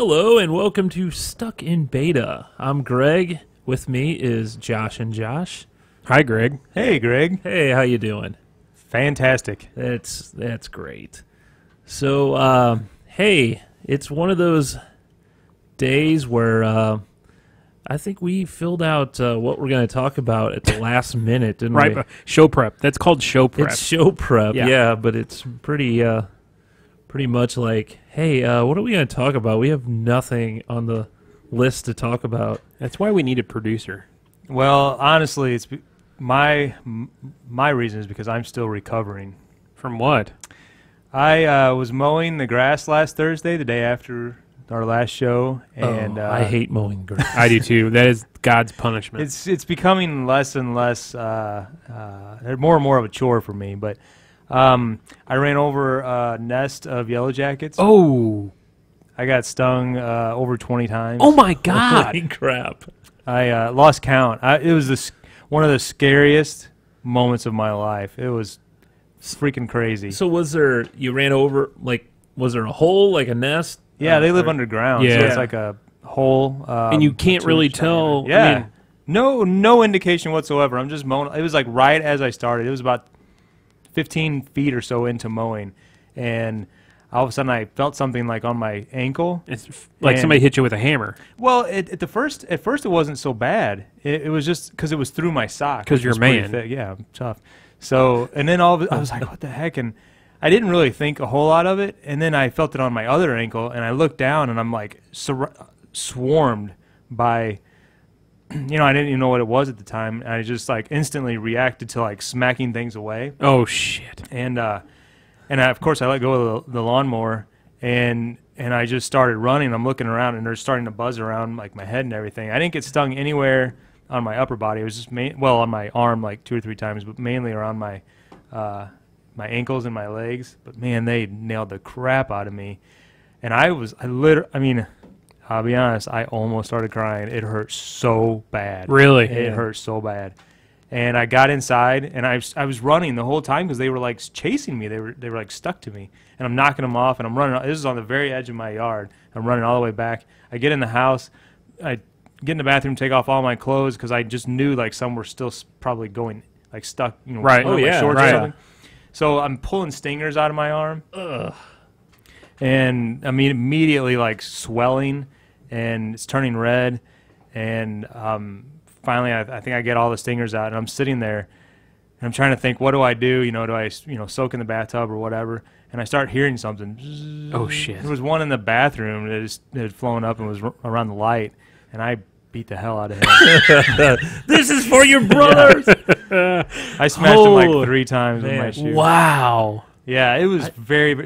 Hello and welcome to Stuck in Beta. I'm Greg. With me is Josh and Josh. Hi, Greg. Hey, Greg. Hey, how you doing? Fantastic. That's great. So, hey, it's one of those days where I think we filled out what we're going to talk about at the last minute, didn't we? Right, show prep. That's called show prep. It's show prep, Yeah. yeah, but it's pretty much like, hey, what are we going to talk about? We have nothing on the list to talk about. That's why we need a producer. Well, honestly, it's my reason is because I'm still recovering. From what? I was mowing the grass last Thursday, the day after our last show, and I hate mowing grass. I do too. That is God's punishment. it's becoming less and less, more and more of a chore for me. But I ran over a nest of yellow jackets. Oh. I got stung over 20 times. Oh my God. Holy crap. I lost count. It was one of the scariest moments of my life. It was freaking crazy. So was there a hole, like a nest? Yeah, they live underground. Yeah. So it's like a hole. And you can't really tell. Yeah. I mean, No indication whatsoever. I'm just mowing. It was like right as I started. It was about 15 feet or so into mowing. And all of a sudden I felt something like on my ankle. it's like somebody hit you with a hammer. Well, at first it wasn't so bad. It was just because it was through my sock. 'Cause which you're a was pretty man. thick. Yeah, I'm tough. So, and then I was like, what the heck? And I didn't really think a whole lot of it. And then I felt it on my other ankle, and I looked down, and I'm like swarmed by, I didn't even know what it was at the time. And I just like instantly reacted to like smacking things away. Oh, shit. And of course I let go of the lawnmower, and I just started running. I'm looking around, and they're starting to buzz around like my head and everything. I didn't get stung anywhere on my upper body. It was just on my arm like 2 or 3 times, but mainly around my ankles and my legs. But man, they nailed the crap out of me. And I'll be honest, I almost started crying. It hurt so bad. Really? It hurt so bad. And I got inside, and I was running the whole time because they were like chasing me. They were like stuck to me, and I'm knocking them off, and I'm running. This is on the very edge of my yard. I'm running all the way back. I get in the house. I get in the bathroom, take off all my clothes because I just knew like some were still probably going like stuck. Right. under my shorts right. or something. So I'm pulling stingers out of my arm. Ugh. And I mean immediately like swelling, and it's turning red, and finally, I think I get all the stingers out, and I'm sitting there, and I'm trying to think, what do I do? Do I, soak in the bathtub or whatever? And I start hearing something. Oh, shit. There was one in the bathroom that had flown up and was around the light, and I beat the hell out of him. This is for your brothers. I smashed him like 3 times with my shoe. Wow. Yeah, it was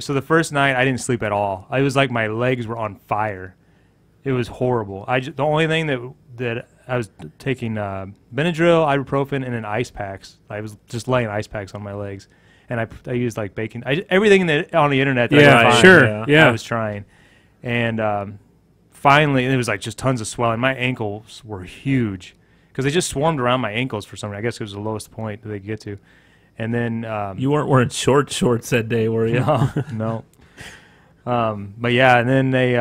so the first night, I didn't sleep at all. It was like my legs were on fire. It was horrible. The only thing that I was taking Benadryl, ibuprofen, and then ice packs. I was just laying ice packs on my legs, and I used like baking. Everything on the internet that I could find, sure, yeah. I was trying, and finally, it was like just tons of swelling. My ankles were huge because they just swarmed around my ankles for some reason. I guess it was the lowest point that they could get to, and then You weren't wearing shorts that day, were you? no. But yeah, and then they.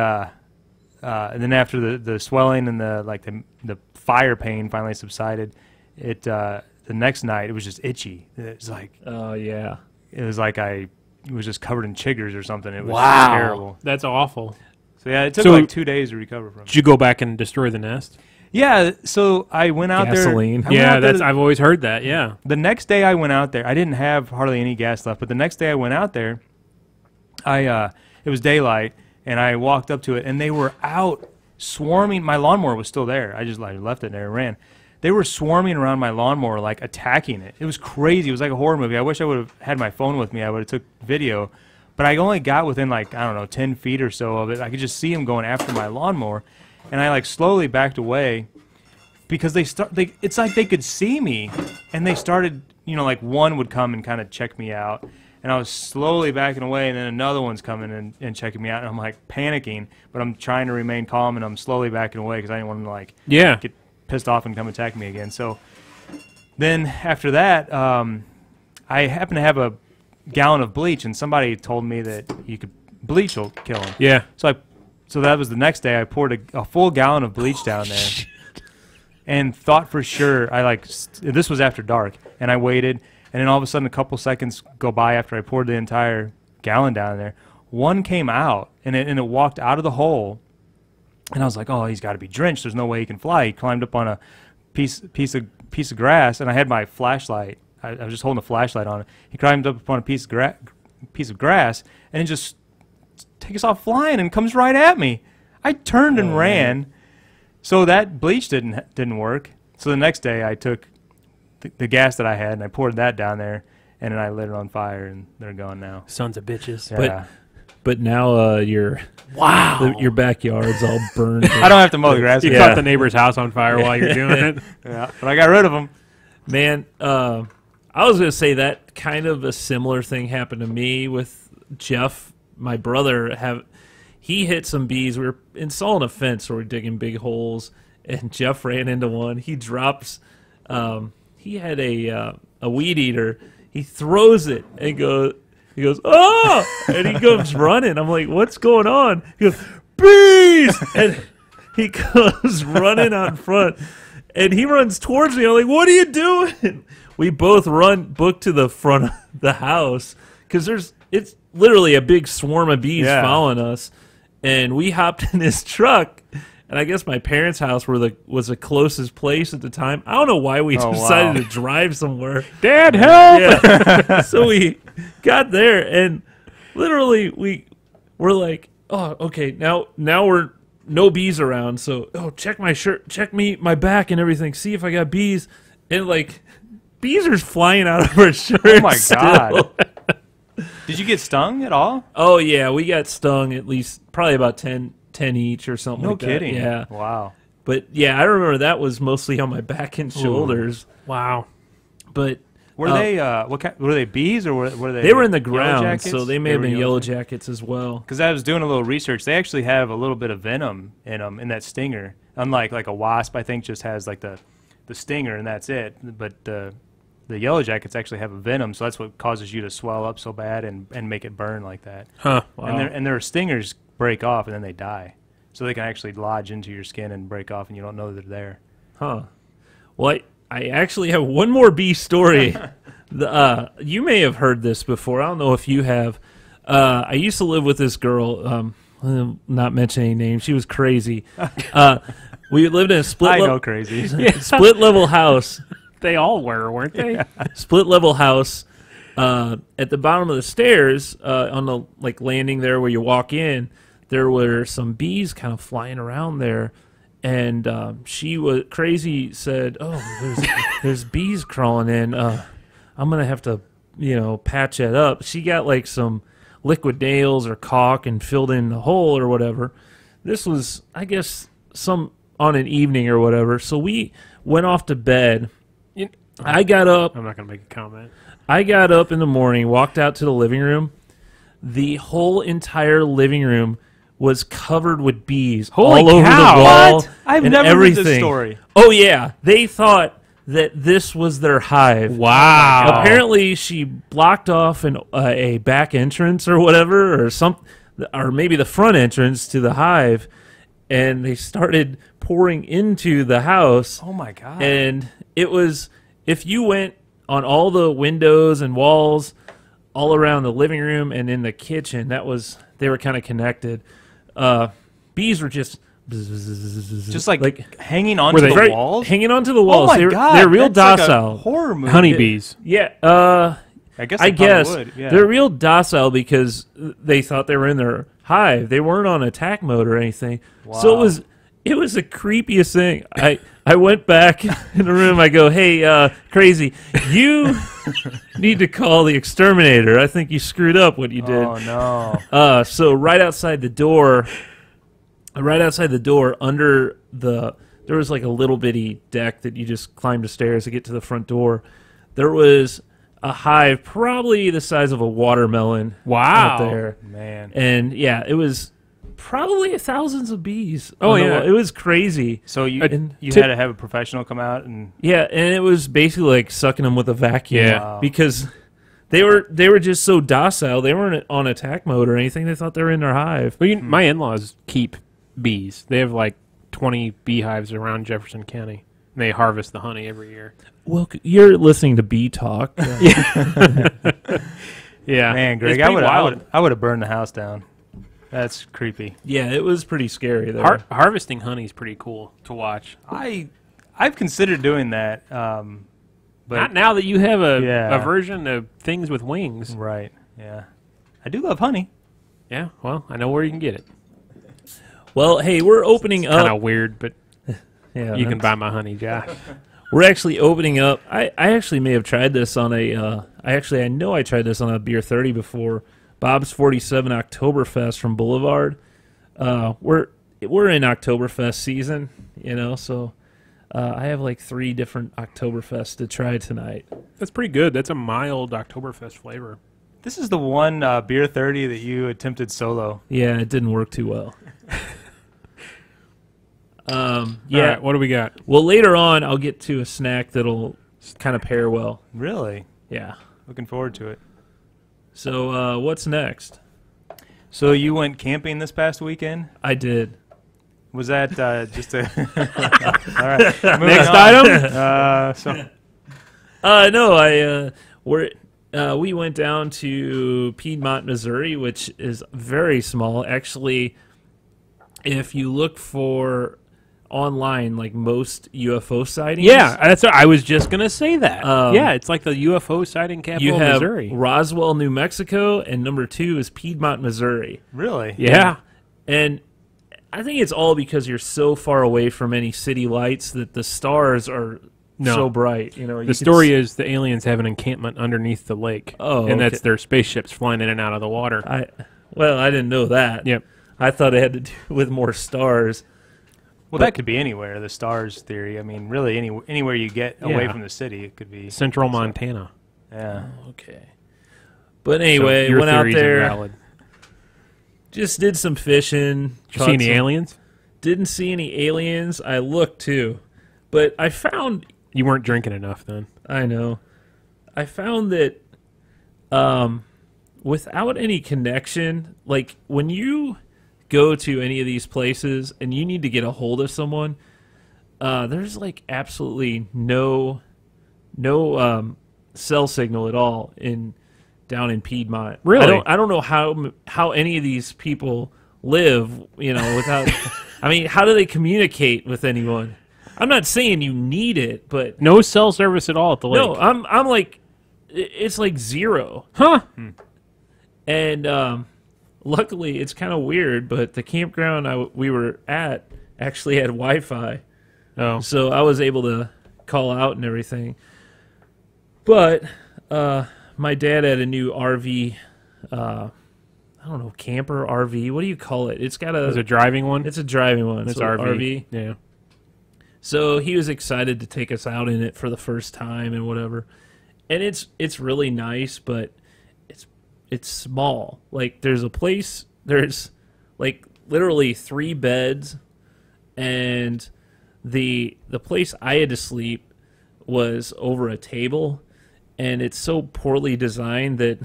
And then after the swelling and the fire pain finally subsided, the next night it was just itchy. It was like it was like I was just covered in chiggers or something. It was terrible. That's awful. So yeah, it took like 2 days to recover from it. Did you go back and destroy the nest? Yeah, so I went out Gasoline. there. I've always heard that. Yeah. The next day I went out there. I didn't have hardly any gas left, but the next day I went out there. It was daylight. And I walked up to it, and they were out swarming. My lawnmower was still there. I just left it there and ran. They were swarming around my lawnmower, like attacking it. It was crazy. It was like a horror movie. I wish I would have had my phone with me. I would have took video. But I only got within 10 feet or so of it. I could just see them going after my lawnmower. And I slowly backed away because it's like they could see me. And they started, one would come and kind of check me out. And I was slowly backing away, and then another one's coming and checking me out, and I'm like panicking, but I'm trying to remain calm, and I'm slowly backing away because I didn't want to get pissed off and come attack me again. So then after that, I happened to have a gallon of bleach, and somebody told me that bleach will kill him. Yeah. So I So that was the next day. I poured a full gallon of bleach down there, and thought for sure this was after dark, and I waited, and then all of a sudden a couple seconds go by after I poured the entire gallon down there. One came out, and it walked out of the hole, and I was like, oh, he's got to be drenched. There's no way he can fly. He climbed up on a piece of grass, and I had my flashlight. I was just holding a flashlight on it. He climbed up upon a piece of grass, and it just takes off flying and comes right at me. I turned and ran. So that bleach didn't work. So the next day I took the gas that I had and I poured that down there, and then I lit it on fire, and they're gone now. Sons of bitches. Yeah. But now your backyard's all burned. I don't have to mow the grass. You caught the neighbor's house on fire while you're doing it. Yeah, but I got rid of them. Man, I was going to say that kind of a similar thing happened to me with Jeff, my brother. He hit some bees. We were installing a fence, so we're digging big holes, and Jeff ran into one. He drops. He had a weed eater. He throws it and he goes, oh! And he goes running. I'm like, what's going on? He goes, bees! And he goes running out front, and he runs towards me. I'm like, what are you doing? We both book to the front of the house because it's literally a big swarm of bees following us. And we hopped in his truck, and I guess my parents' house was the closest place at the time. I don't know why we decided to drive somewhere. Dad, help! Yeah. So we got there, and literally we're like, oh, okay, now we're no bees around. So check my shirt, check my back and everything, see if I got bees, and like bees are flying out of our shirts. Oh my god! Did you get stung at all? Oh yeah, we got stung at least probably about 10 each or something. No like kidding. That. Yeah. Wow. But yeah, I remember that was mostly on my back and shoulders. Wow. But were they were they bees or were they? They were in the Yellow ground, Jackets? so they may have been yellow jackets as well. Because I was doing a little research. They actually have a little bit of venom in them in that stinger. Unlike like a wasp, I think just has like the stinger and that's it. But the yellow jackets actually have a venom, so that's what causes you to swell up so bad and make it burn like that. Huh. Wow. And their stingers break off and then they die, so they can actually lodge into your skin and break off, and you don't know they're there. Huh. Well, I actually have one more bee story. You may have heard this before. I don't know if you have. I used to live with this girl. Not mention any names. She was crazy. We lived in a crazy. split level house. They all were, weren't they? Yeah. Split level house. At the bottom of the stairs, on the landing there where you walk in, there were some bees kind of flying around there, and she was crazy. Said, "Oh, there's bees crawling in. I'm gonna have to, patch that up." She got like some liquid nails or caulk and filled in the hole or whatever. This was, I guess, on an evening or whatever. So we went off to bed. I got up. I'm not going to make a comment. I got up in the morning, walked out to the living room. The whole entire living room was covered with bees all over the wall. What? I've and never everything. heard this story. Oh, yeah. They thought that this was their hive. Wow. Apparently, she blocked off a back entrance or whatever, or maybe the front entrance to the hive, and they started pouring into the house. Oh, my God. And it was... If you went on all the windows and walls all around the living room and in the kitchen, they were kind of connected. Bees were just like hanging onto the walls? Hanging onto the walls. Oh my God, they're real that's docile. like a horror movie. Honeybees. Yeah. I guess would. Yeah. They're real docile because they thought they were in their hive. They weren't on attack mode or anything. Wow. So it was the creepiest thing. I went back in the room. I go, hey, crazy, you need to call the exterminator. I think you screwed up what you did. Oh, no. So right outside the door, under there was like a little bitty deck that you just climbed the stairs to get to the front door. There was a hive probably the size of a watermelon out there. Man. And, yeah, it was... Probably thousands of bees. Oh, yeah. It was crazy. So you had to have a professional come out and... Yeah, and it was basically like sucking them with a vacuum. Yeah. Wow. Because They were just so docile. They weren't on attack mode or anything. They thought they were in their hive. Well, my in-laws keep bees. They have like 20 beehives around Jefferson County. They harvest the honey every year. Well, you're listening to bee talk. Yeah, Man, Greg, It's pretty wild. I would have burned the house down. That's creepy. Yeah, it was pretty scary there. Harvesting honey is pretty cool to watch. I've considered doing that, but Not now that you have Yeah. a version of things with wings. right, yeah. I do love honey. Yeah, well, I know where you can get it. Well, hey, we're opening Kind up. of weird, but Yeah, you can buy my honey, Josh. We're actually opening up. I actually may have tried this on a. I know I tried this on a Beer 30 before. Bob's 47 Oktoberfest from Boulevard. We're in Oktoberfest season, so I have like 3 different Oktoberfests to try tonight. That's pretty good. That's a mild Oktoberfest flavor. This is the one beer 30 that you attempted solo. Yeah, it didn't work too well. All Yeah. right, what do we got? Well, later on, I'll get to a snack that'll kind of pair well. Really? Yeah. Looking forward to it. So, what's next? So you went camping this past weekend? I did. Was that just a... All right. moving Next on. item? No, we went down to Piedmont, Missouri, which is very small. Actually, if you look for online, like most UFO sightings, Yeah, that's what I was just going to say that. Um, yeah, it's like the UFO sighting capital you of have Missouri. Roswell, New Mexico, and number 2 is Piedmont, Missouri. Really? Yeah. And I think it's all because you're so far away from any city lights that the stars are so bright. The story is the aliens have an encampment underneath the lake. Oh, and okay. that's their spaceships flying in and out of the water. I didn't know that. Yep. I thought it had to do with more stars. Well, that could be anywhere, the stars theory. I mean, really, anywhere you get away from the city, it could be. Central Montana. Yeah. Okay. But anyway, So your went out theory's there, invalid. just did some fishing. Did you see any caught some- aliens? Didn't see any aliens. I looked too. But I found, You weren't drinking enough then. I know, I found that without any connection, like when you go to any of these places and you need to get a hold of someone, there's like absolutely no cell signal at all down in Piedmont. Really? I don't know how any of these people live, without. I mean, how do they communicate with anyone? I'm not saying you need it, but No cell service at all at the lake. no, I'm like, it's like 0. Huh? And luckily, it's kind of weird, but the campground we were at actually had Wi-Fi, Oh. so I was able to call out and everything. But my dad had a new RV, I don't know, camper RV. What do you call it? It's got Is it a driving one? It's a driving one. It's so RV. Yeah. So he was excited to take us out in it for the first time and whatever. And it's really nice, but it's small. Like there's like literally 3 beds, and the place I had to sleep was over a table, and it's so poorly designed that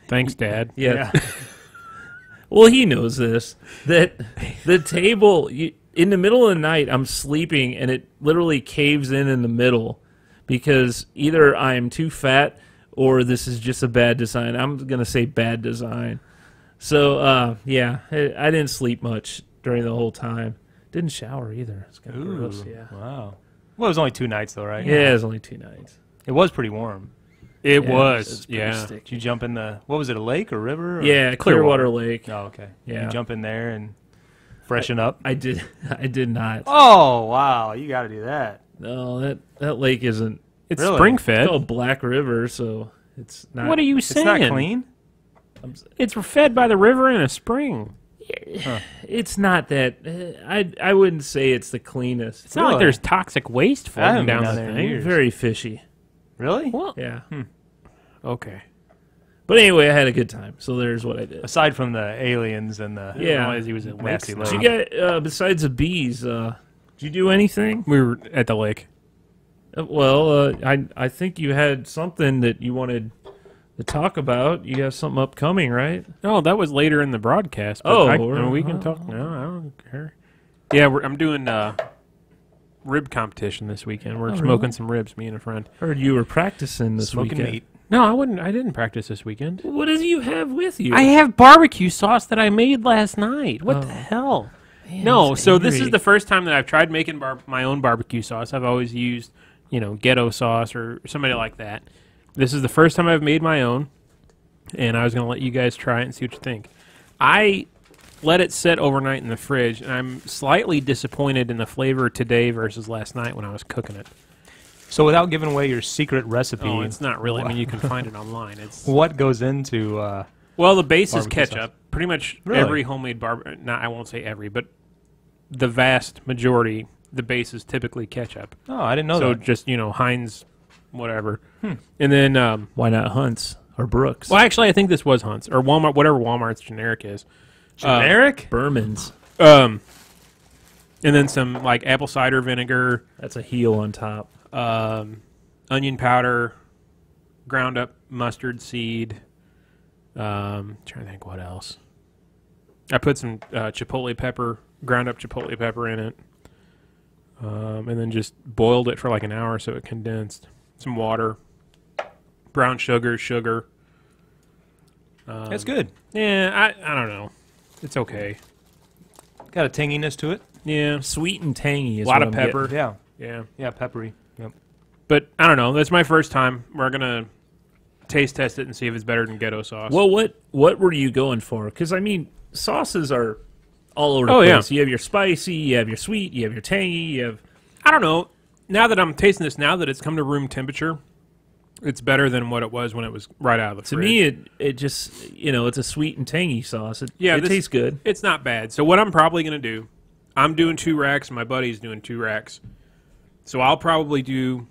Thanks, Dad. yeah. Well, he knows this, that the table in the middle of the night I'm sleeping and it literally caves in the middle because either I'm too fat or this is just a bad design. I'm going to say bad design. So, yeah, I didn't sleep much during the whole time. Didn't shower either. It's kind of gross, yeah. Wow. Well, it was only 2 nights, though, right? Yeah, it was only 2 nights. It was pretty warm. It Yeah, was. it's pretty Yeah. sticky. Did you jump in what was it, a lake or river? Or? Yeah, Clearwater Lake. Oh, okay. Yeah. You jump in there and freshen up? I did not. Oh, wow. You got to do that. No, that lake isn't. It's Really? spring It's fed. called Black River, so it's not. What are you It's saying? not clean? It's fed by the river in a spring. It's not that. I wouldn't say it's the cleanest. It's not like Really? there's toxic waste I floating haven't been down down the there in thing. years. Very fishy. Really? Well, Yeah. okay. But anyway, I had a good time. So there's what I did. Aside from the aliens and the... Yeah. Realize he was at Nasty Lake lake. Did you get besides the bees? Did you do anything? We were at the lake. Well, I think you had something that you wanted to talk about. You have something upcoming, right? Oh, that was later in the broadcast. But Oh, I mean, we can talk now. I don't care. Yeah, I'm doing rib competition this weekend. We're smoking really? some ribs, me and a friend. Heard you were practicing this Smoking weekend. meat. No, I wouldn't. I didn't practice this weekend. What do you have with you? I have barbecue sauce that I made last night. What Oh. the hell? Man, No, I'm so this is angry. the first time that I've tried making my own barbecue sauce. I've always used, ghetto sauce or somebody like that. This is the first time I've made my own, and I was going to let you guys try it and see what you think. I let it sit overnight in the fridge, and I'm slightly disappointed in the flavor today versus last night when I was cooking it. So without giving away your secret recipe, Oh, it's not really. I mean, you can find it online. It's what goes into? Well, the base is Barbecue ketchup. Pretty much Really? every homemade not I won't say every, but the vast majority, the base is typically ketchup. Oh, I didn't know So that. just, Heinz, whatever. And then, Why not Hunt's or Brooks? well, actually, I think this was Hunt's or Walmart, whatever Walmart's generic is. Generic? Berman's. And then some like apple cider vinegar, That's a heel on top. onion powder, ground up mustard seed. Trying to think what else. I put some chipotle pepper, ground up chipotle pepper in it, and then just boiled it for like an hour so it condensed. Some water, brown sugar. That's good. Yeah, I don't know. It's okay. Got a tanginess to it. Yeah, Sweet and tangy is a lot what of I'm pepper. getting. Yeah, Yeah, peppery. Yep. but I don't know. That's my first time. We're gonna taste test it and see if it's better than ghetto sauce. Well, what were you going for? Because, I mean, sauces are all over the Oh, yeah. place. You have your spicy, you have your sweet, you have your tangy, you have... I don't know. Now that I'm tasting this, now that it's come to room temperature, it's better than what it was when it was right out of the To fridge. me, it just, it's a sweet and tangy sauce. It Yeah, this- tastes good. It's not bad. So what I'm probably going to do, I'm doing 2 racks, and my buddy's doing 2 racks. So I'll probably do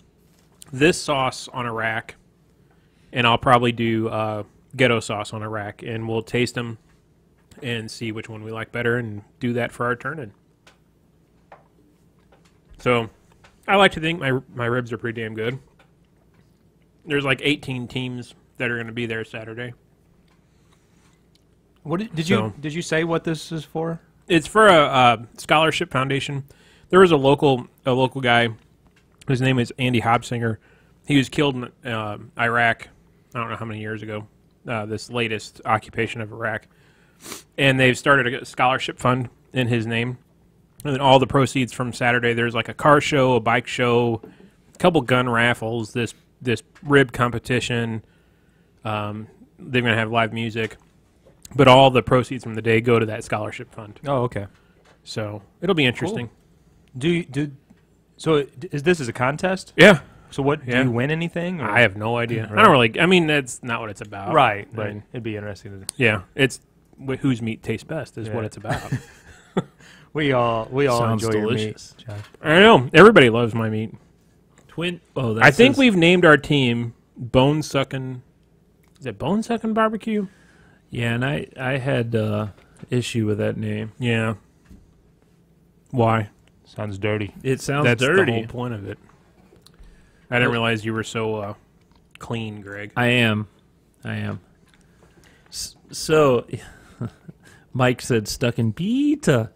this sauce on a rack, and I'll probably do ghetto sauce on a rack, and we'll taste them and see which one we like better and do that for our turn-in. So I like to think my ribs are pretty damn good. There's like 18 teams that are going to be there Saturday. What did So- you say what this is for? It's for a scholarship foundation. There was a local guy. His name is Andy Hobsinger. He was killed in Iraq. I don't know how many years ago. This latest occupation of Iraq, and they've started a scholarship fund in his name. And then all the proceeds from Saturday, there's like a car show, a bike show, a couple gun raffles, this rib competition. They're gonna have live music. But all the proceeds from the day go to that scholarship fund. Oh, okay. So it'll be interesting. So is this a contest? Yeah. So what Yeah. do you win anything? or- I have no idea. Right. I don't really. I mean, that's not what it's about. Right, I but mean, it'd be interesting to. yeah, it's whose meat tastes best is Yeah. what it's about. We all Sounds enjoy delicious. your meat. John. I know everybody loves my meat. Oh, that I think says- we've named our team Bone Sucking. Is it Bone Sucking Barbecue? Yeah, and I had issue with that name. Yeah. Why? Sounds dirty. It sounds That's dirty. the whole point of it. I didn't realize you were so clean, Greg. I am. So, Mike said stuck in beta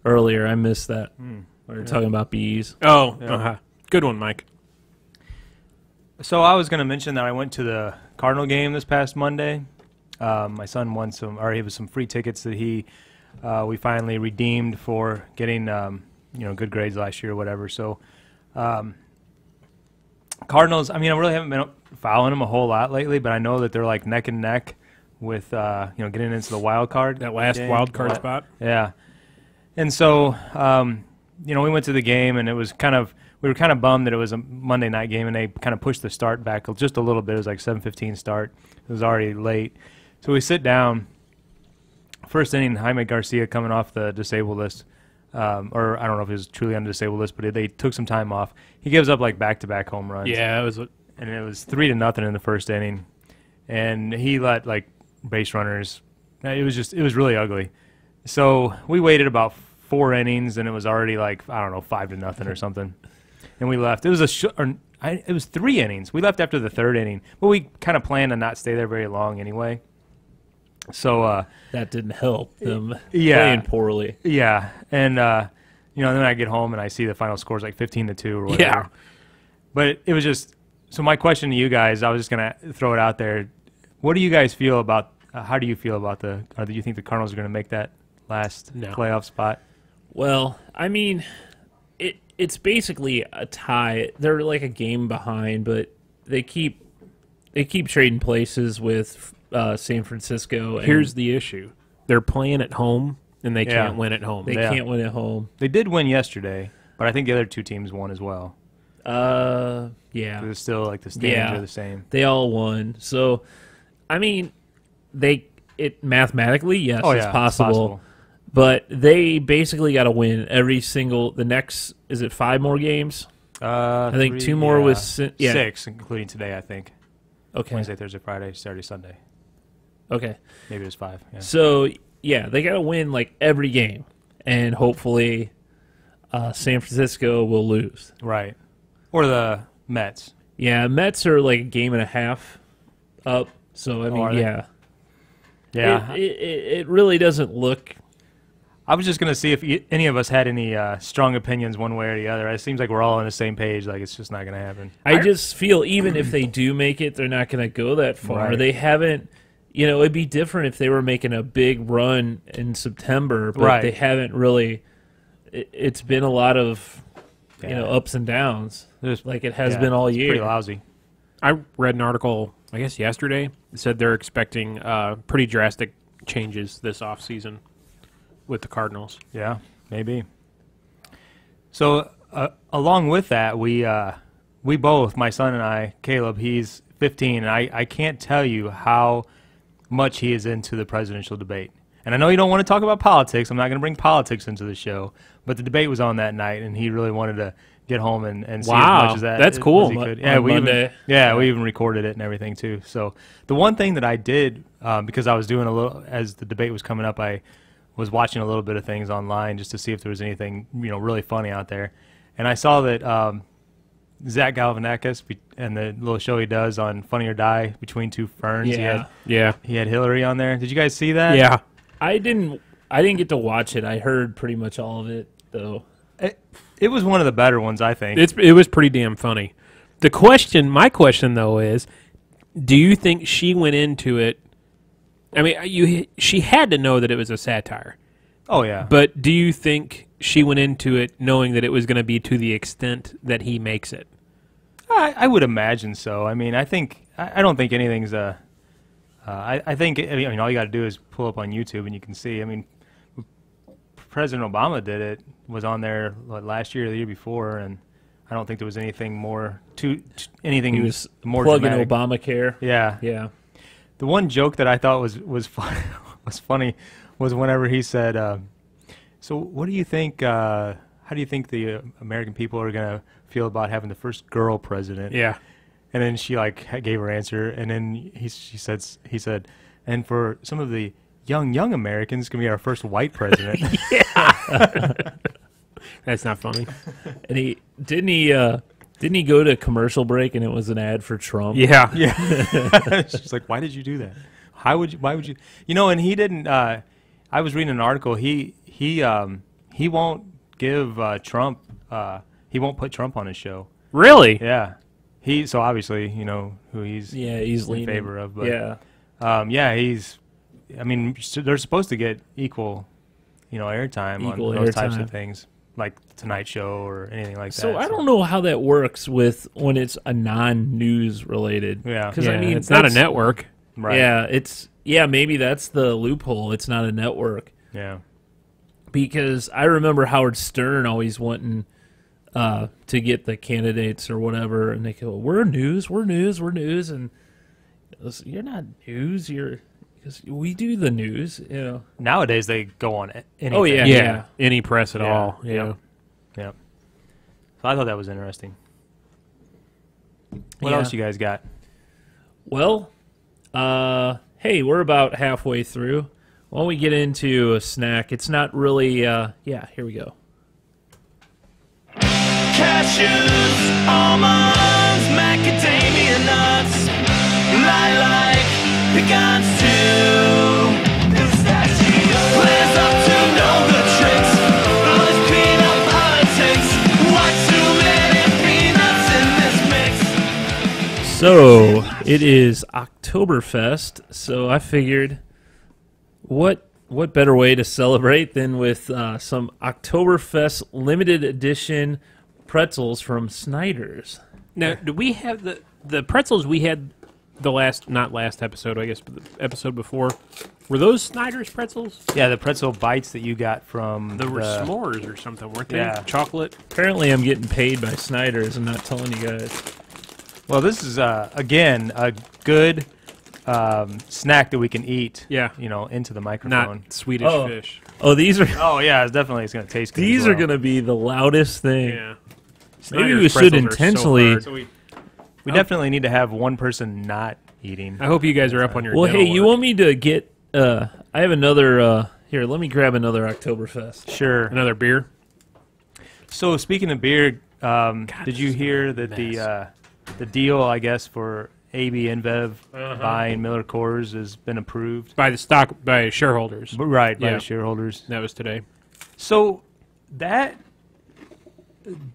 earlier. I missed that. We were talking about bees. Oh, Yeah. Good one, Mike. So I was going to mention that I went to the Cardinal game this past Monday. My son won he was some free tickets that we finally redeemed for getting good grades last year or whatever. So Cardinals, I mean, I really haven't been following them a whole lot lately, but I know that they're like neck and neck with getting into the wild card. That last game. wild card spot. Yeah. And so we went to the game, and we were kind of bummed that it was a Monday night game, and they kind of pushed the start back just a little bit. It was like 7:15 start. It was already late. So we sit down. First inning, Jaime Garcia coming off the disabled list, or I don't know if he was truly on the disabled list, but they took some time off. He gives up like back-to-back home runs. Yeah, it was. And it was 3-0 in the first inning, and he let like base runners. It was really ugly. So we waited about 4 innings, and it was already like 5-0 or something, and we left. It was it was 3 innings. We left after the 3rd inning, but we kind of planned to not stay there very long anyway. So that didn't help them Yeah. playing poorly. yeah, and you know, then I get home and I see the final score is like 15-2 or whatever. Yeah. But it was just so. My question to you guys, I was just gonna throw it out there. What do you guys feel about? How do you feel about the? Or do you think the Cardinals are going to make that last No. playoff spot? Well, I mean, it's basically a tie. They're like a game behind, but they keep trading places with San Francisco. And Here's the issue: they're playing at home, and they Yeah. can't win at home. they Yeah. can't win at home. They did win yesterday, but I think the other 2 teams won as well. Yeah, It's still like the standings Yeah. are the same. they all won. So, I mean, it mathematically, yes, Oh, it's yeah, possible. But they basically got to win every single. The next, is it 5 more games? I think 2 more with 6, including today. I think Okay. Wednesday, Thursday, Friday, Saturday, Sunday. Okay. Maybe it was 5. Yeah. So yeah, they got to win like every game, and hopefully, San Francisco will lose. Right. Or the Mets. Yeah, Mets are like a game and a half up. So I are mean, they? yeah, Yeah. It really doesn't look. I was just gonna see if any of us had any strong opinions one way or the other. It seems like we're all on the same page. Like it's just not gonna happen. I just feel even if they do make it, they're not going to go that far. Right. They haven't. You know, it'd be different if they were making a big run in September, but Right. they haven't really. It's been a lot of, Yeah. ups and downs, Just- like it has yeah, been all it's year. Pretty lousy. I read an article, I guess yesterday, that said they're expecting pretty drastic changes this offseason with the Cardinals. Yeah, maybe. So along with that, we both, my son and I, Caleb, he's 15, and I can't tell you how much he is into the presidential debate. And I know you don't want to talk about politics. I'm not going to bring politics into the show, but the debate was on that night, and he really wanted to get home and see as Wow, much as that. that's as cool. he could. On Yeah, we Monday. we even recorded it and everything too. So the one thing that I did, because I was doing a little as the debate was coming up, I was watching a little bit of things online just to see if there was anything really funny out there, and I saw that Zach Galifianakis and the little show he does on Funny or Die between two ferns. Yeah. He had Hillary on there. Did you guys see that? Yeah. I didn't get to watch it. I heard pretty much all of it though. It was one of the better ones, I think. It was pretty damn funny. My question though is, do you think she went into it? I mean, she had to know that it was a satire, Oh yeah. but do you think she went into it knowing that it was going to be to the extent that he makes it? I would imagine so. I mean, I don't think anything's I think all you got to do is pull up on YouTube and you can see. I mean, President Obama did it. Was on there last year or the year before, and I don't think there was anything more anything He was more plugging dramatic. Obamacare. Yeah. Yeah. The one joke that I thought was funny was whenever he said, "So what do you think? How do you think the American people are gonna feel about having the first girl president?" Yeah. And then she gave her answer, and then he said, "And for some of the young Americans, it's gonna be our first white president." That's not funny. Oh, And didn't he go to commercial break and it was an ad for Trump? Yeah. Yeah. She's like, "Why did you do that? Why would you?" And he didn't. I was reading an article. He won't give Trump. He won't put Trump on his show. Really? Yeah. So obviously who he's he's in leaning favor of. But yeah. he's. I mean, they're supposed to get equal, airtime on Equal those types airtime. of things, like Tonight Show or anything like that. So I don't know how that works with when it's a non-news related. Yeah. Because Yeah, I mean, it's not a that's- network. Right. Yeah, maybe that's the loophole. It's not a network. Yeah. Because I remember Howard Stern always wanting to get the candidates or whatever, and they go, "We're news, and it was, you're not news. Because we do the news, Nowadays they go on anything. Oh, yeah. Yeah. Any press at Yeah. all. Yeah. Yep. Yep. So I thought that was interesting. What Yeah. else you guys got? Well, hey, we're about halfway through. Why don't we get into a snack? It's not really. Here we go. Cashews, almonds, guns too. Players up to know the tricks. Always peanut politics. Why too many peanuts in this mix? So it is Oktoberfest, so I figured what better way to celebrate than with some Oktoberfest limited edition pretzels from Snyder's. Now, do we have the pretzels we had not last episode, I guess, but the episode before? Were those Snyder's pretzels? Yeah, the pretzel bites that you got from They were s'mores or something, weren't they? Yeah. Chocolate. Apparently I'm getting paid by Snyder's. I'm not telling you guys. Well, this is again a good snack that we can eat. Yeah. Into the microphone. Not Swedish fish. Oh, these are Oh yeah, it's definitely going to taste good. these as are well. going to be the loudest thing. Yeah. Maybe Snyder's we should pretzels are so intentionally. hard. So we definitely need to have one person not eating. I hope you guys are up on your Well, hey, dental you work. want me to get? I have another. Here, let me grab another Oktoberfest. Sure. another beer? So speaking of beer, did you hear that the deal, I guess, for AB InBev buying Miller Coors has been approved? By shareholders. Right, by Yeah. the shareholders. That was today. So that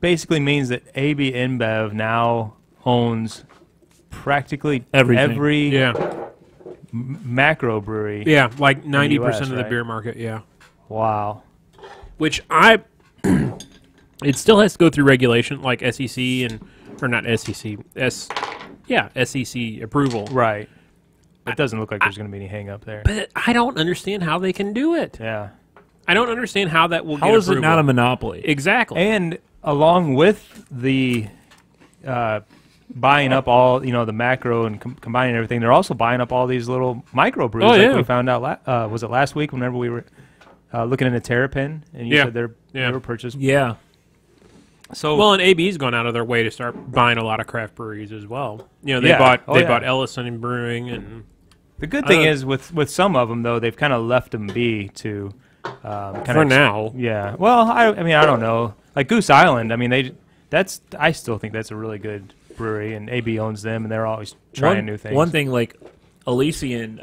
basically means that AB InBev now owns practically Everything. every Yeah. macro brewery. Yeah, like 90% US, of the right? beer market, yeah. Wow. Which it still has to go through regulation, like SEC or not SEC, SEC approval. Right. It doesn't look like there's going to be any hang up there. But I don't understand how they can do it. Yeah. I don't understand how that will How get is it approval. not a monopoly? Exactly. And along with the buying up all, the macro and combining everything, they're also buying up all these little micro brews. Oh, like yeah. we found out, was it last week whenever we were looking into Terrapin? And you Yeah. said they were purchased. Yeah. So, Well, and AB's gone out of their way to start buying a lot of craft breweries as well. They Yeah. bought Oh, they yeah. bought Ellison Brewing, and the good thing is with some of them, though, they've kind of left them be to kind for of now, Yeah. Well, I mean, I don't know. Like Goose Island, I mean, I still think that's a really good brewery, and AB owns them, and they're always trying new things. One thing, like Elysian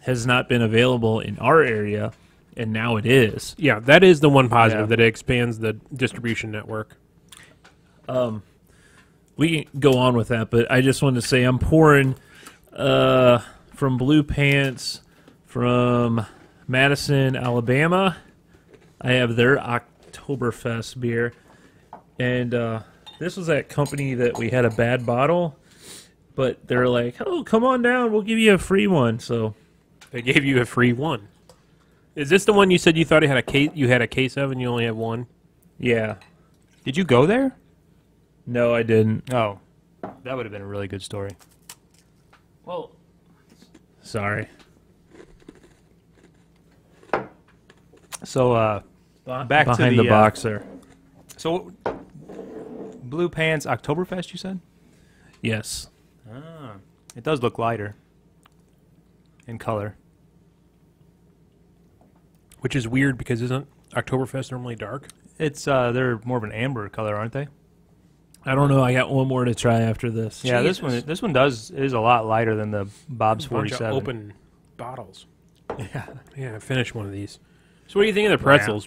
has not been available in our area, and now it is. yeah, that is the one positive Yeah. that it expands the distribution network. We can go on with that, but I just wanted to say I'm pouring from Blue Pants from Madison, Alabama. I have their Oktoberfest beer, and this was that company that we had a bad bottle, but they're like, "Oh, come on down, we'll give you a free one." So They gave you a free one. Is this the one you said you thought you had a case of, and you only have one? yeah, Did you go there? no, I didn't. Oh, that would have been a really good story. Well, sorry. So, back to Behind the box there. So, Blue Pants Oktoberfest, you said? Yes. It does look lighter in color. Which is weird because isn't Oktoberfest normally dark? It's they're more of an amber color, aren't they? I don't know. I got one more to try after this. Yeah, Jesus. this one is a lot lighter than the Bob's Bunch of 47. open bottles. Yeah, Yeah, finish one of these. So what do you think of the pretzels?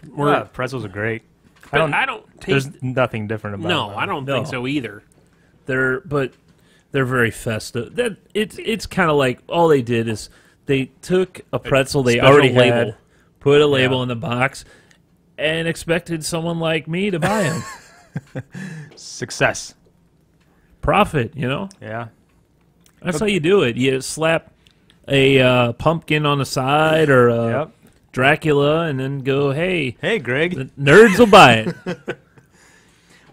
pretzels are great. I don't taste. There's nothing different about No, them. I don't think No. so either. They're very festive. It's kind of like all they did is they took a pretzel they special already label. had, put a label Yeah. in the box, and expected someone like me to buy them. Success. Profit, you know. Yeah. That's how you do it. You slap a pumpkin on the side or a Yep. Dracula, and then go, hey, Hey, Greg. the nerds will buy it.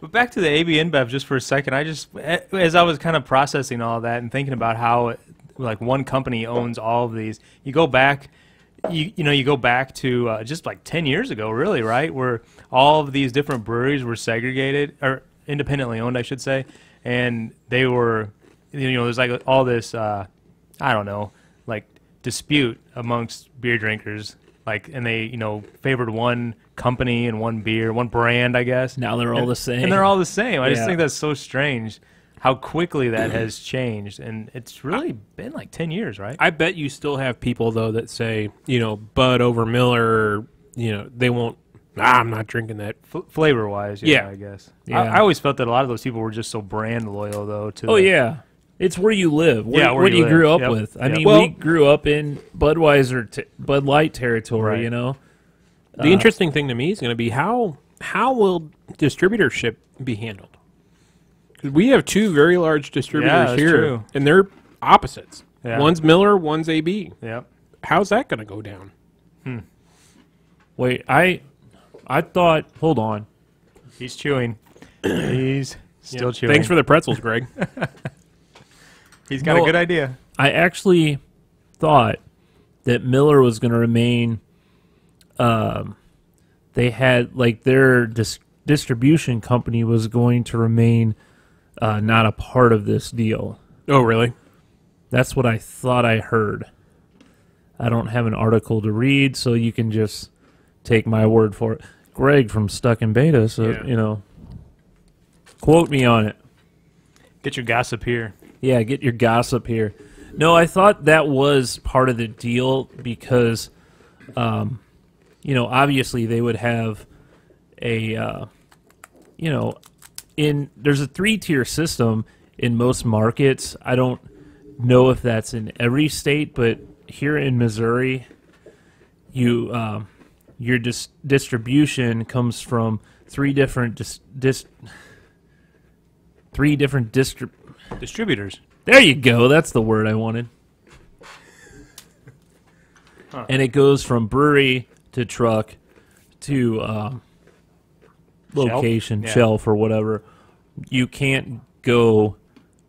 But back to the AB InBev just for a second. As I was kind of processing all that and thinking about how, like, one company owns all of these, you go back, you go back to just like 10 years ago, really, right? Where all of these different breweries were segregated, or independently owned, I should say, and they were, there's like all this, I don't know, like dispute amongst beer drinkers, like, and they, favored one company and one beer, one brand, I guess. Now they're all the same. And they're all the same. I just Yeah. think that's so strange. how quickly that has changed, and it's really been like 10 years, right? I bet you still have people though that say, Bud over Miller. They won't. I'm not drinking that. Flavor wise, Yeah. I guess. Yeah. I always felt that a lot of those people were just so brand loyal, though. To Oh yeah, it's where you live. Yeah, where what you you grew live. up Yep. with. I Yep. mean, Well- we grew up in Budweiser, Bud Light territory. Right. The interesting thing to me is going to be how will distributorship be handled? Because we have two very large distributors that's here, true. and they're opposites. Yeah. One's Miller, one's AB. Yep. How's that going to go down? Wait, I thought. Hold on. He's chewing. He's still chewing. Thanks for the pretzels, Greg. He's got No, a good idea. I actually thought that Miller was going to remain. They had like their distribution company was going to remain not a part of this deal. Oh, really? That's what I thought I heard. I don't have an article to read, so you can just take my word for it. Greg from Stuck in Beta, so Yeah. quote me on it. Get your gossip here. Yeah, get your gossip here. No, I thought that was part of the deal because, obviously they would have a, there's a 3-tier system in most markets. I don't know if that's in every state, but here in Missouri, your distribution comes from three different Distributors. There you go. That's the word I wanted. And it goes from brewery to truck to location, Yeah. shelf, or whatever. You can't go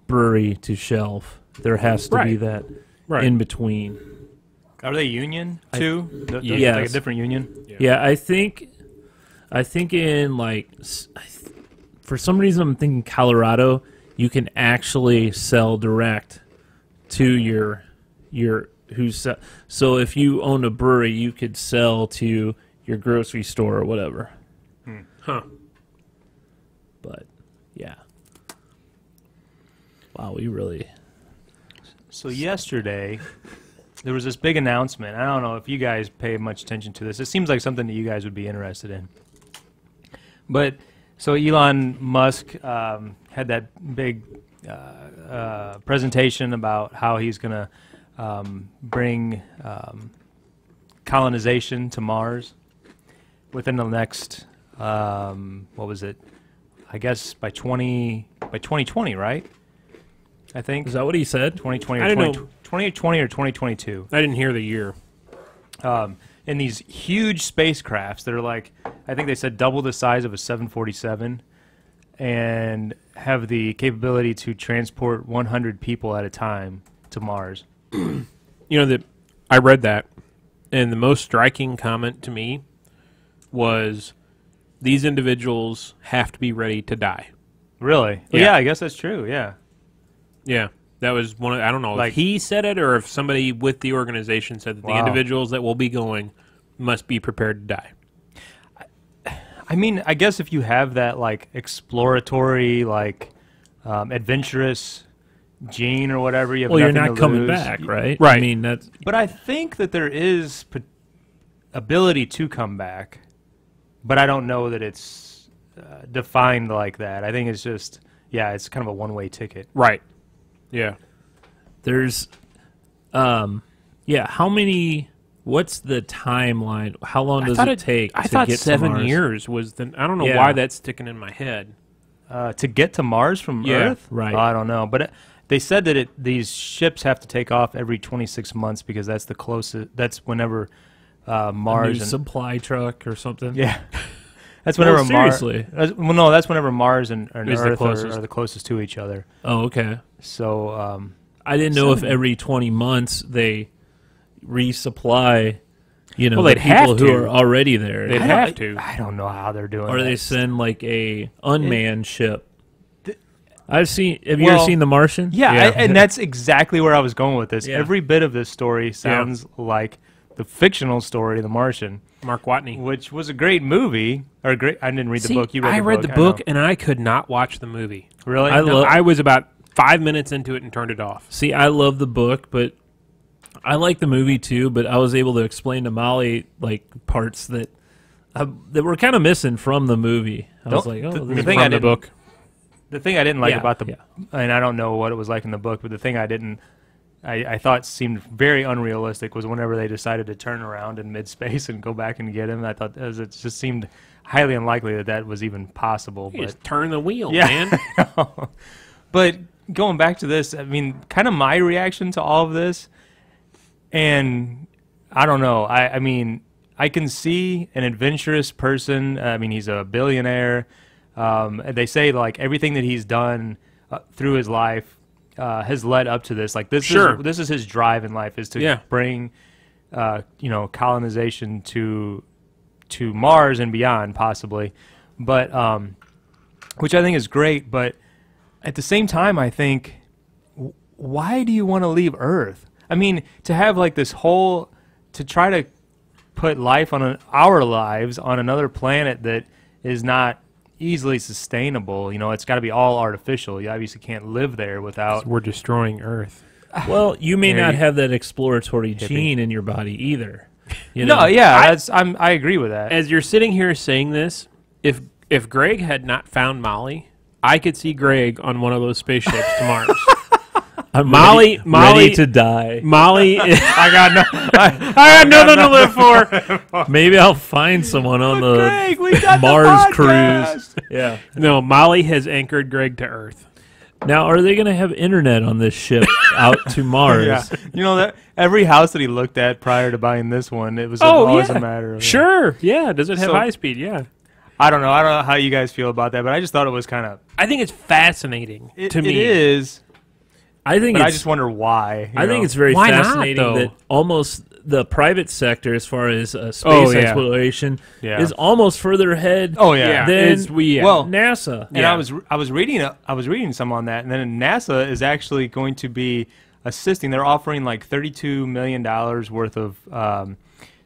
brewery to shelf. There has to be Right. that Right. in between. Are they union too? Yes. Like a different union. Yeah, I think in for some reason I'm thinking Colorado, you can actually sell direct to your so if you own a brewery, you could sell to your grocery store or whatever. Huh. But yeah. Wow, we really So yesterday, there was this big announcement. I don't know if you guys pay much attention to this. It seems like something that you guys would be interested in. But so Elon Musk had that big presentation about how he's going to bring colonization to Mars within the next what was it? I guess by 2020, right? I think is that what he said? 2020 I or don't 20, know. 2020 or 2022. I didn't hear the year. In these huge spacecrafts that are like, I think they said double the size of a 747 and have the capability to transport 100 people at a time to Mars. That I read that, and the most striking comment to me was these individuals have to be ready to die. Really? Yeah. Yeah, I guess that's true. Yeah. Yeah, that was one of, I don't know Like- if he said it or if somebody with the organization said that the Wow. individuals that will be going must be prepared to die. I mean, I guess if you have that like exploratory, like adventurous gene or whatever, you have Well, you're nothing not to coming lose. back, right? Right. I mean, that's But I think that there is ability to come back, but I don't know that it's defined like that. I think it's just, it's kind of a one-way ticket. Right. Yeah. there's how many what's the timeline? How long does it take I to thought get to 7 Mars? years was the. I don't know Yeah. why that's sticking in my head. To get to Mars from Yeah, Earth? right. I don't know. But they said that these ships have to take off every 26 months because that's the closest, that's whenever A Mars new and... supply truck or something. Yeah. That's whenever Well, seriously. Well, no, that's whenever Mars and Is the Earth closest. are the closest to each other. Oh, okay. So, I didn't know if 7. every 20 months they resupply, Well, the they'd have people who to. are already there. They'd I have don't- to. I don't know how they're doing Or that. they send like a unmanned ship. Have you ever Well, seen The Martian? Yeah, Yeah. and that's exactly where I was going with this. Yeah. Every bit of this story sounds like the fictional story, The Martian, Mark Watney. which was a great movie. Or great. I didn't read the book. You read I the read book. the book, and I could not watch the movie. Really? I was about 5 minutes into it and turned it off. See, I love the book, but I like the movie too. But I was able to explain to Molly like parts that were kind of missing from the movie. I was like, oh, the this is thing From I the didn't- book. The thing I didn't like Yeah, about the, yeah. and I don't know what it was like in the book, but the thing I thought seemed very unrealistic was whenever they decided to turn around in mid-space and go back and get him. I thought it just seemed highly unlikely that was even possible. You But just turn the wheel, Yeah. man. But going back to this, I mean, kind of my reaction to all of this, and I don't know. I mean, I can see an adventurous person. I mean, he's a billionaire. They say like everything that he's done through his life has led up to this. Like this is his drive in life, is to bring colonization to Mars and beyond, possibly. But which I think is great. But at the same time, I think, why do you want to leave Earth? I mean, to have like this whole, to try to put life on our lives on another planet that is not easily sustainable. It's got to be all artificial. You obviously can't live there without. We're destroying Earth. Well, you may There not you- have that exploratory Hippie. gene in your body either. You know? No, yeah, I agree with that. As you're sitting here saying this, if Greg had not found Molly, I could see Greg on one of those spaceships to Mars. I'm Molly- ready to die. Molly, I got no. I got nothing to live for. Maybe I'll find someone on the Greg, we got the Mars podcast. cruise. Yeah. No, Molly has anchored Greg to Earth. Now, are they going to have internet on this ship out to Mars? Yeah, that every house that he looked at prior to buying this one, it was always a matter of. Sure, yeah. Does it have So- high speed? Yeah. I don't know how you guys feel about that, but I just thought it was kind of. I think it's fascinating to me. It is, I think but I it's, just wonder why. I think it's very Why not, fascinating though? that almost the private sector, as far as space Oh, yeah. exploration, Yeah. is almost further ahead Oh yeah. than Well, NASA. And Yeah. I was reading some on that, and then NASA is actually going to be assisting. They're offering like $32 million worth of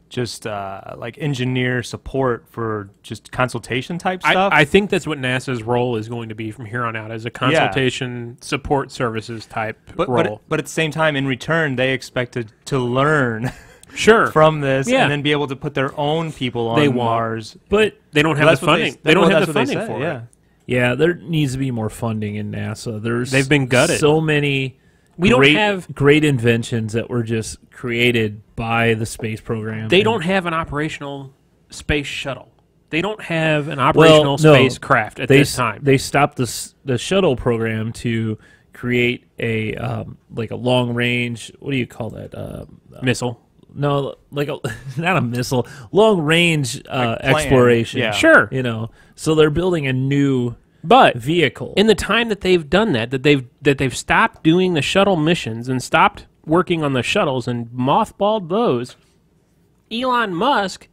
just like engineer support for just consultation type stuff. I think that's what NASA's role is going to be from here on out, as a consultation support services type role. but at the same time, in return, they expect to learn Sure. from this Yeah. and then be able to put their own people on They won't. Mars. But They don't have That's the what funding. They don't well, have the that's what they funding said, for yeah. it. yeah, there needs to be more funding in NASA. They've been gutted. So many We don't great, have- great inventions that were just created by the space program. They And- don't have an operational space shuttle. They don't have an operational no. spacecraft at this time. They stopped the shuttle program to create a like a long range. What do you call that? Missile. No, like a not a missile. Long range plan, exploration. yeah. Sure. So they're building a new But vehicle. in the time that they've done that they've stopped doing the shuttle missions and stopped working on the shuttles and mothballed those, Elon Musk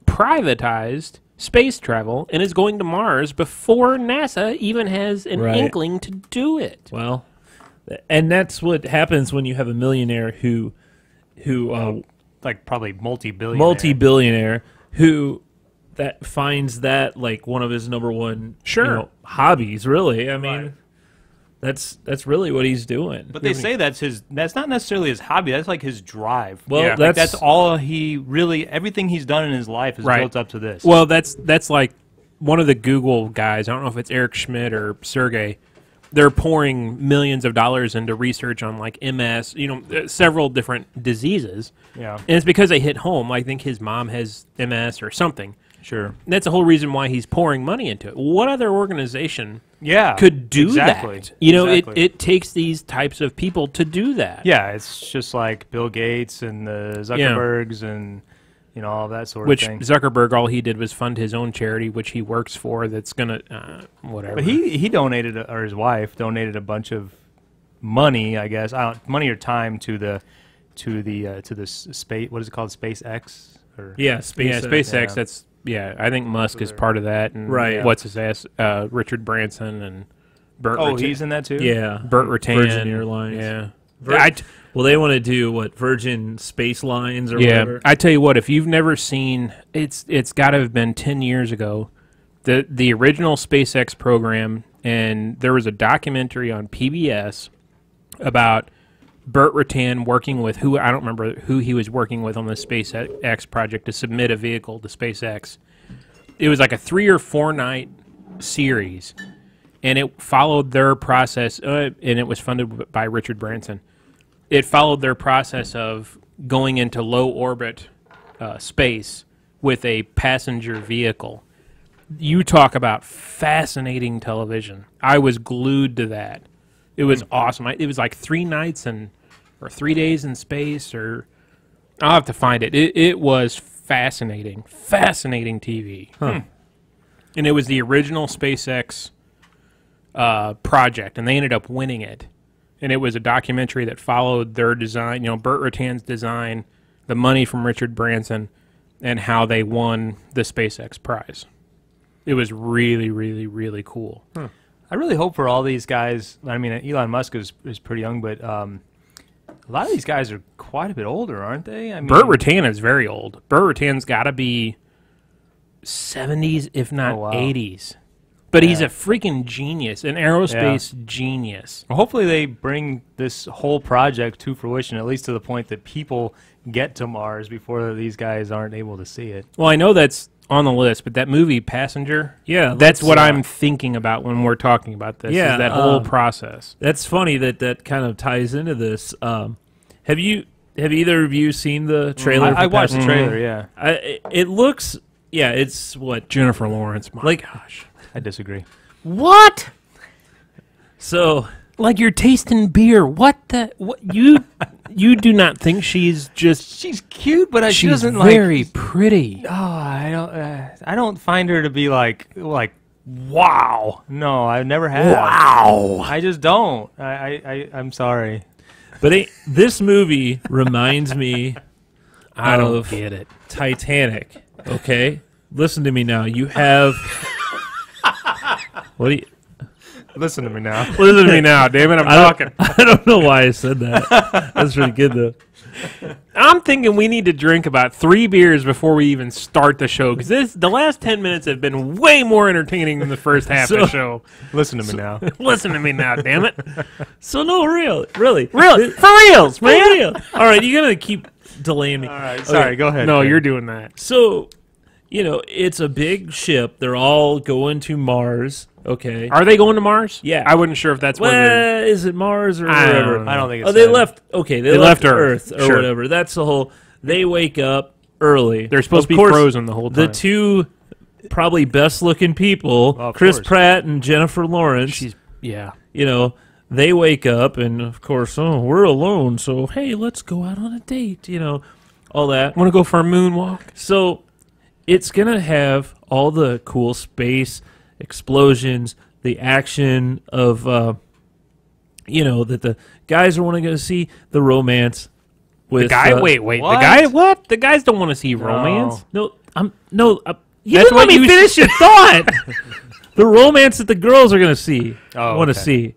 privatized space travel and is going to Mars before NASA even has an Right. inkling to do it. Well, and that's what happens when you have a millionaire who Like probably multi-billionaire. multi-billionaire who that finds that like one of his number one hobbies. Really, I mean, that's really what he's doing. But they say that's not necessarily his hobby. That's like his drive. Well, Yeah. Like that's all everything he's done in his life is Right. built up to this. Well, that's like one of the Google guys. I don't know if it's Eric Schmidt or Sergey. They're pouring millions of dollars into research on like MS, several different diseases. Yeah. And it's because they hit home. I think his mom has MS or something. Sure. And that's the whole reason why he's pouring money into it. What other organization Yeah. could do exactly. that? Exactly. It takes these types of people to do that. Yeah, it's just like Bill Gates and the Zuckerbergs and all that sort Which of thing. Zuckerberg, all he did was fund his own charity, which he works for. That's gonna whatever. But he donated, or his wife donated a bunch of money, I guess, money or time to the space. What is it called? SpaceX. Or SpaceX. yeah. That's I think Musk is part of that, and Right. what's his ass? Richard Branson and Burt. Oh, Rutan- he's in that too. yeah, Burt Rutan. Virgin Airlines. Yeah, Well, they want to do what, Virgin Space Lines or whatever. I tell you what, if you've never seen, it's got to have been 10 years ago, the original SpaceX program, and there was a documentary on PBS about Burt Rutan working with I don't remember who he was working with on the SpaceX project to submit a vehicle to SpaceX. It was like a 3 or 4 night series, and it followed their process, and it was funded by Richard Branson. It followed their process of going into low orbit space with a passenger vehicle. You talk about fascinating television. I was glued to that. It was awesome. It was like 3 nights or 3 days in space, or I'll have to find it. It was fascinating TV. Huh. And it was the original SpaceX project, and they ended up winning it. And it was a documentary that followed their design, Burt Rutan's design, the money from Richard Branson, and how they won the SpaceX prize. It was really, really, really cool. I really hope for all these guys. I mean, Elon Musk is pretty young, but a lot of these guys are quite a bit older, aren't they? I mean, Burt Rutan is very old. Burt Rutan's got to be 70s, if not 80s. But he's a freaking genius, an aerospace genius. Well, hopefully they bring this whole project to fruition, at least to the point that people get to Mars before these guys aren't able to see it. Well, I know that's on the list, but that movie Passenger, that's what I'm thinking about when we're talking about this. Yeah, is that whole process. That's funny that kind of ties into this. Have either of you seen the trailer? I watched the trailer. Yeah, it looks. Yeah, it's what Jennifer Lawrence. My gosh, I disagree. What? So, like you're tasting beer. What you do not think she's just? She's cute, but she she's doesn't very pretty. Oh, I don't find her to be like wow. No, I never have. Wow. I just don't. I'm sorry. but this movie reminds me I don't of get it. Titanic. Okay, listen to me now. You have what do you? Listen to me now. Listen to me now, damn it! I'm talking. I don't know why I said that. That's really good though. I'm thinking we need to drink about 3 beers before we even start the show, because the last 10 minutes have been way more entertaining than the first half of the show. Listen to me now. Listen to me now, damn it! So no, really, For reals, for man. real. All right, you're gonna keep delaying me. All right, sorry. Go ahead. No, Ken. you're doing that. So, it's a big ship. They're all going to Mars. Okay. Are they going to Mars? Yeah. I wasn't sure if that's where Well, is it Mars or I don't whatever? know. I don't think it's Oh, they that. left. Okay, they left left Earth. or Sure. whatever. That's the whole. They wake up early. they're supposed Of to be course, frozen the whole time. The two probably best-looking people, Of Chris course. Pratt and Jennifer Lawrence. Yeah. They wake up and of course, we're alone. So hey, let's go out on a date. All that. Want to go for a moonwalk? So it's going to have all the cool space explosions, the action of, that the guys are wanting to see, the romance with The guy? Wait. what? The guy? What? The guys don't want to see romance. you That's didn't let what me you finish your thought. The romance that the girls are going to see, Oh, want to okay. see.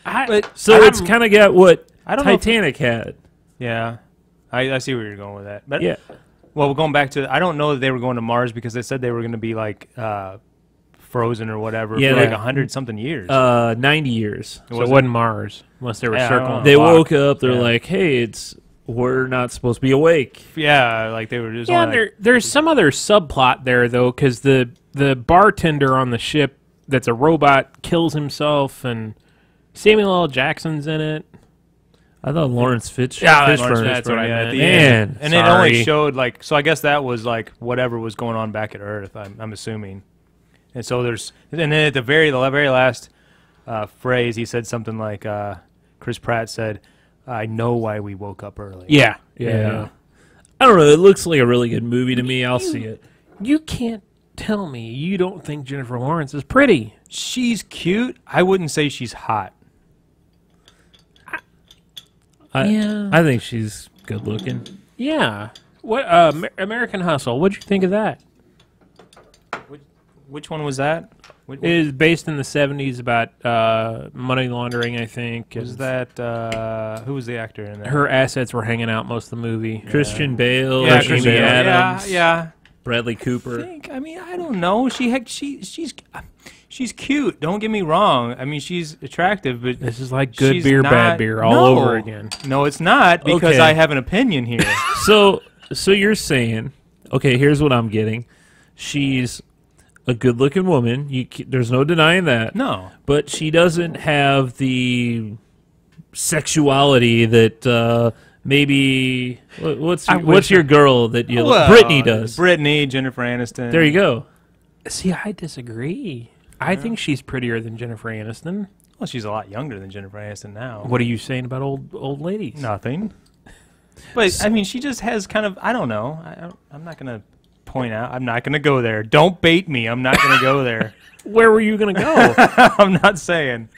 But So it's kind of got what I don't know if- Titanic had. Yeah, I see where you're going with that. But Yeah. well, going back to, I don't know that they were going to Mars because they said they were going to be like frozen or whatever Yeah, for like they- 100-something years. 90 years. So it wasn't Mars, unless they were Yeah, I circling. don't know. They Fuck. woke up. They're Yeah. like, "Hey, we're not supposed to be awake." yeah, like they were just Yeah, only like, there's some other subplot there though, because the bartender on the ship that's a robot kills himself, and Samuel L. Jackson's in it. I thought Lawrence Fitch. That's Fishburne. what I yeah, at meant. the Man, end. And it only sorry. showed like, so I guess that was like whatever was going on back at Earth. I'm assuming. And so and then at the very last phrase, he said something like, Chris Pratt said, "I know why we woke up early." Yeah. I don't know. It looks like a really good movie to me. I'll see it. You can't tell me you don't think Jennifer Lawrence is pretty. She's cute. I wouldn't say she's hot. I think she's good looking. Yeah. What American Hustle? What'd you think of that? Which one was that? It is based in the 70s about money laundering, I think. Was that who was the actor in that? Her assets were hanging out most of the movie. Christian Bale, Yeah, Amy Christian Bale. Adams, Yeah. Bradley Cooper. I don't know. She's cute. Don't get me wrong. I mean, she's attractive, but This is like good she's beer, bad not- beer all No. over again. No, it's not because Okay. I have an opinion here. So you're saying, okay, here's what I'm getting. She's a good-looking woman. There's no denying that. No. But she doesn't have the sexuality that maybe what's your girl that you Brittany does. Brittany, Jennifer Aniston. There you go. See, I disagree. I think she's prettier than Jennifer Aniston. Well, she's a lot younger than Jennifer Aniston now. What are you saying about old ladies? Nothing. But I mean, she just has kind of. I don't know. I'm not gonna point out. I'm not gonna go there. Don't bait me. I'm not gonna go there. Where were you going to go? I'm not saying.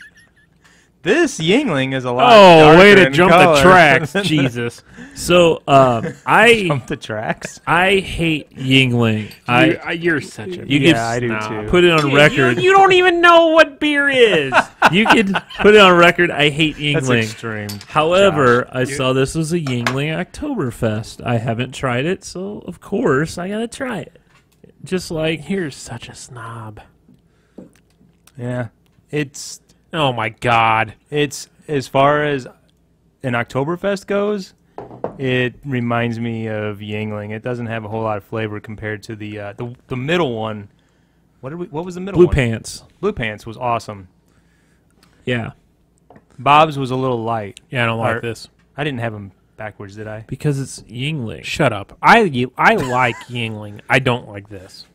This Yingling is a lot. Oh, way darker to in jump color. the tracks. Jesus. So Jump the tracks. I hate Yingling. You're such a... You Yeah, could I do snob. too. put it on record. You don't even know what beer is. You could put it on record. I hate That's Yingling. extreme. However, I saw this was a Yingling Oktoberfest. I haven't tried it, so of course I gotta try it. Just like You're such a snob. Yeah, it's Oh, my God. as far as an Oktoberfest goes. It reminds me of Yingling. It doesn't have a whole lot of flavor compared to the middle one. What was the middle Blue one? Pants. Blue Pants was awesome. Yeah, Bob's was a little light. Yeah, I don't like Or- this. I didn't have them backwards, did I? because it's Yingling. Shut up. I like Yingling. I don't like this.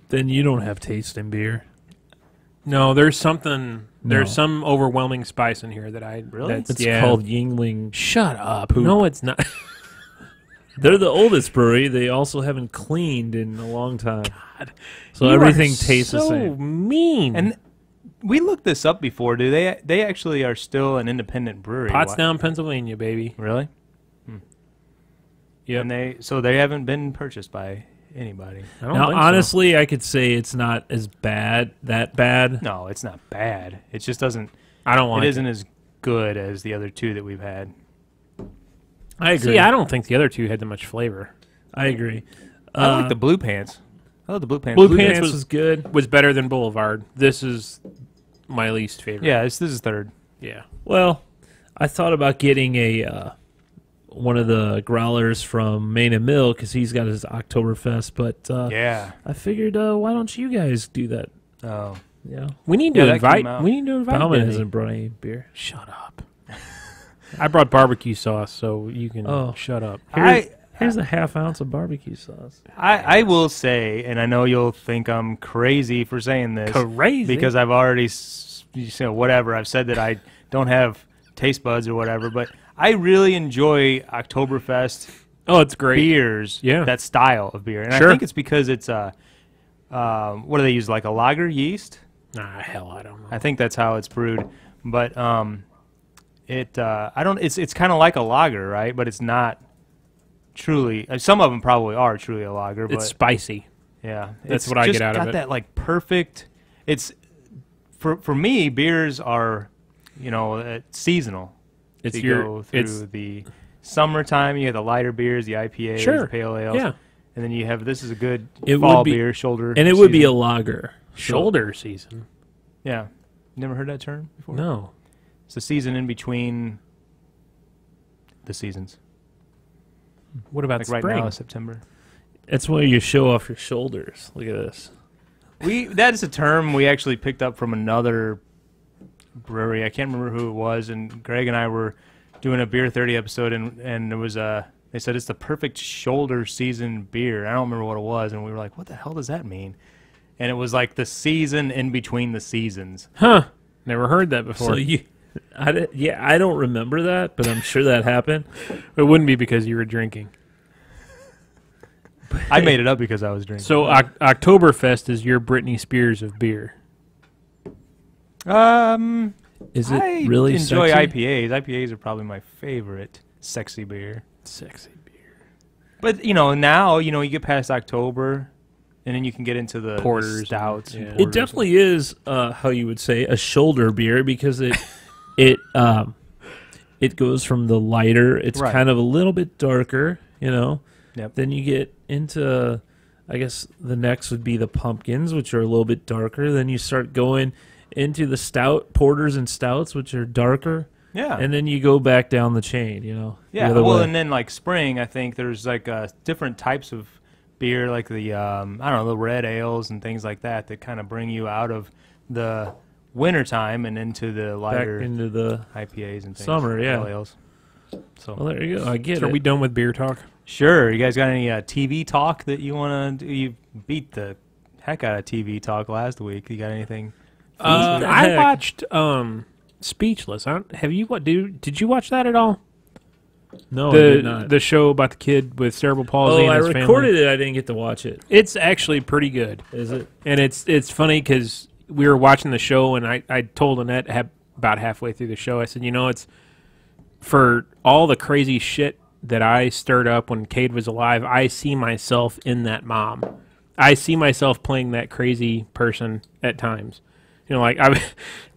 Then you don't have taste in beer. No, there's something... No. There's some overwhelming spice in here that I... Really? That's, It's yeah. called Yingling. Shut up. Poop. No, it's not. They're the oldest brewery. They also haven't cleaned in a long time. So You everything are tastes so the same. mean. And we looked this up before. Do they actually are still an independent brewery? Pottstown, Pennsylvania, baby. Really? Yep. And they haven't been purchased by anybody. I don't Now, think so. honestly, I could say it's not as bad. That bad. No, it's not bad. It just doesn't. I don't like It isn't as good as the other two that we've had. I agree. See, I don't think the other two had that much flavor. I agree. I like the Blue Pants. I love the Blue Pants. Blue Blue Pants Pants was- was good. Was better than Boulevard. This is my least favorite. Yeah, this is third. Yeah. Well, I thought about getting a one of the growlers from Main and Mill because he's got his Oktoberfest, but Yeah. I figured, why don't you guys do that? Oh. Yeah, We need Yeah, to that invite. came out. We need to invite. Bauman Benny. hasn't brought any beer. Shut up. I brought barbecue sauce, so you can shut up. Here's a half ounce of barbecue sauce. I will say, and I know you'll think I'm crazy for saying this, Crazy. because I've already, whatever, I've said that I don't have taste buds or whatever, but I really enjoy Oktoberfest Oh, it's great. beers, Yeah. that style of beer. And Sure. I think it's because it's, what do they use, like a lager yeast? Nah, hell, I don't know. I think that's how it's brewed. But it's kind of like a lager, right? But it's not truly. Some of them probably are truly a lager, but It's spicy. yeah, That's it's what I just get out of got it. that like perfect. It's for me, beers are, seasonal. It's So you your. go through It's the summertime. You have the lighter beers, the IPAs, Sure. the pale ales, yeah. and then you have this is a good It fall would be- beer, shoulder, And it would be a season. lager. Shoulder season. Yeah. Never heard that term before? No. It's the season in between the seasons. What about Like spring? right now is September. It's where you show off your shoulders. Look at this. That is a term we actually picked up from another brewery. I can't remember who it was, and Greg and I were doing a Beer 30 episode, and it was they said it's the perfect shoulder season beer. I don't remember what it was, and we were like, what the hell does that mean? And it was like the season in between the seasons. Huh. Never heard that before. So I don't remember that, but I'm sure that happened. It wouldn't be because you were drinking. I made it up because I was drinking. So Oktoberfest is your Britney Spears of beer. Is it I really enjoy sexy? IPAs. IPAs are probably my favorite sexy beer. Sexy beer. But now you get past October, and then you can get into the Porters, stouts. yeah. And It porters. definitely is how you would say a shoulder beer because it goes from the lighter. It's Right. kind of a little bit darker, you know. Yep. Then you get into, I guess the next would be the pumpkins, which are a little bit darker. Then you start going into the stout porters and stouts, which are darker. Yeah. And then you go back down the chain, you know. the Yeah, other well, way. and then like spring, I think there's like different types of beer, like the I don't know, the red ales and things like that kind of bring you out of the winter time and into the back lighter into the IPAs and things. summer, yeah. pale ales. So Well, there you go. I get So it. are we done with beer talk? sure, you guys got any TV talk that you want to do? You beat the heck out of TV talk last week. You got anything? the I heck? watched Speechless. Have you did you watch that at all? No, I did not. The show about the kid with cerebral palsy Oh, I and his recorded family. it. I didn't get to watch it. It's actually pretty good. Is it? And it's funny because we were watching the show, and I told Annette about halfway through the show, I said, it's for all the crazy shit that I stirred up when Cade was alive, I see myself in that mom. I see myself playing that crazy person at times.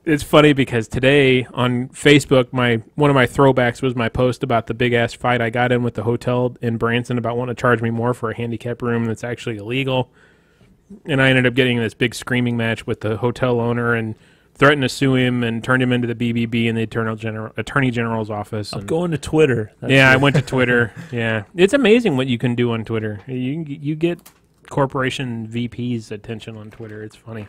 It's funny because today on Facebook, one of my throwbacks was my post about the big ass fight I got in with the hotel in Branson about wanting to charge me more for a handicap room that's actually illegal. And I ended up getting this big screaming match with the hotel owner and threatened to sue him and turned him into the BBB and the Attorney General's office. I'm And going to Twitter. That's yeah, I it. went to Twitter. Yeah, it's amazing what you can do on Twitter. You get corporation VP's attention on Twitter. It's funny.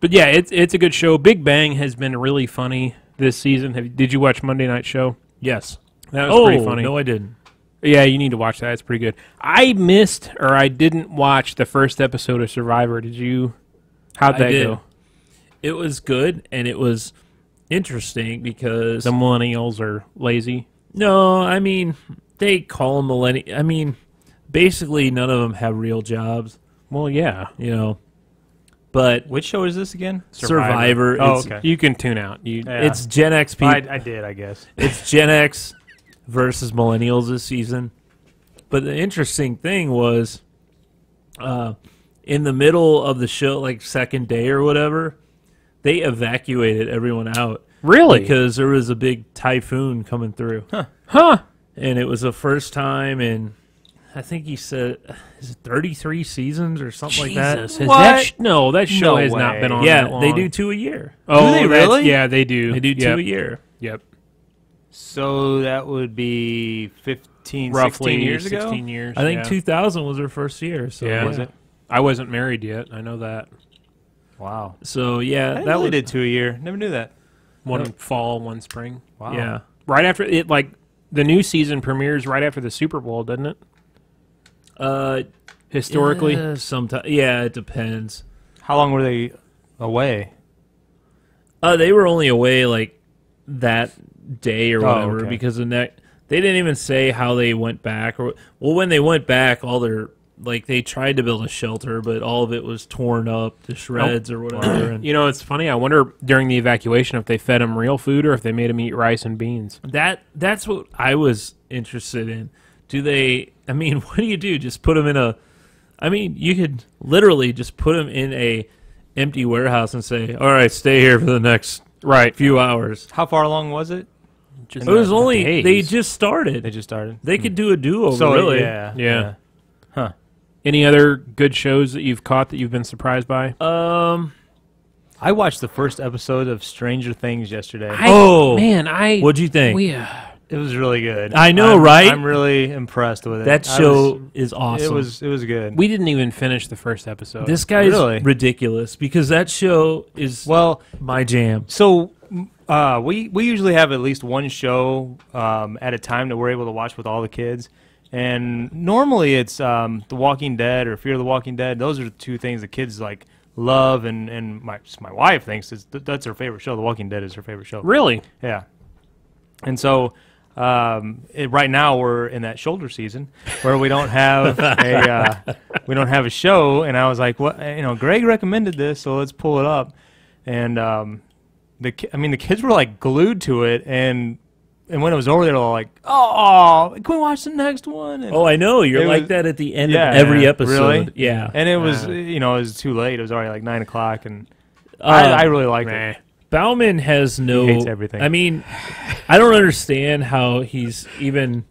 But yeah, it's a good show. Big Bang has been really funny this season. Did you watch Monday Night Show? Yes. That was pretty funny. No, I didn't. Yeah, you need to watch that. It's pretty good. I didn't watch the first episode of Survivor. Did you? How'd I that did. go? It was good, and it was interesting because The millennials are lazy. no, I mean they call them millennial. I mean, basically none of them have real jobs, Well, yeah. you know. But Which show is this again? Survivor, Oh, it's, okay. You can tune out. Yeah. it's Gen X people. I did, I guess. It's Gen X versus millennials this season. But the interesting thing was, in the middle of the show, like second day or whatever, they evacuated everyone out Really? because there was a big typhoon coming through, Huh? and it was the first time in, I think he said, is it 33 seasons or something like that? Jesus. Has What? that show No has not way. been on that Yeah, long. they do 2 a year. Oh, Do they that's- really? Yeah, they do. They do 2 Yep. a year. Yep. So that would be 15, Roughly 16 years ago? 16 years. I think yeah. 2000 was their first year. So Yeah. Was it? I wasn't married yet. I know that. Wow. So yeah, I didn't that know they was did 2 a year. Never knew that. One Yep. fall, one spring. Wow. yeah. Right after it, the new season premieres right after the Super Bowl, doesn't it? Historically. Sometimes, yeah, it depends. How long were they away? They were only away like that day or Oh, whatever okay. because the next they didn't even say how they went back or when they went back, all their they tried to build a shelter, but all of it was torn up to shreds or whatever. And It's funny. I wonder during the evacuation if they fed them real food or if they made them eat rice and beans. that's what I was interested in. Do they? I mean, what do you do? Just put them in a? I mean, you could literally just put them in a empty warehouse and say, "All right, stay here for the next few hours." How far along was it? Just It was only days. they just started. They just started. They could do a do-over, So really. yeah. Yeah. Any other good shows that you've caught that you've been surprised by? I watched the first episode of Stranger Things yesterday. What'd you think? It was really good. I know, right? I'm really impressed with it. That I show was- is awesome. It was good. We didn't even finish the first episode. This guy's Really? ridiculous because that show is Well, my jam. so we usually have at least one show at a time that we're able to watch with all the kids. And normally it's The Walking Dead or Fear the Walking Dead. Those are the two things the kids love, and my wife thinks that's her favorite show. The Walking Dead is her favorite show. Really? Yeah. And so right now we're in that shoulder season where we don't have a show. And I was like, what? Greg recommended this, so let's pull it up. And the kids were glued to it, and and when it was over, they were all like, "Oh, can we watch the next one?" And, Oh, I know. You're It like was- that at the end Yeah, of every yeah. episode. Really? Yeah. and it was, it was too late. It was already like 9 o'clock, and I really liked it. Bauman has no. He hates everything. I mean, I don't understand how he's even.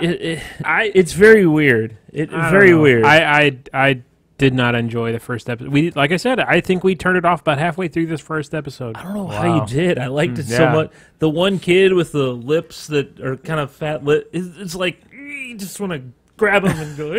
It's very weird. It's very weird. I did not enjoy the first episode. Like I said, I think we turned it off about halfway through this first episode. I don't know how you did. I liked it so Yeah. much. The one kid with the lips that are kind of fat lip. It's like you just want to grab him and go.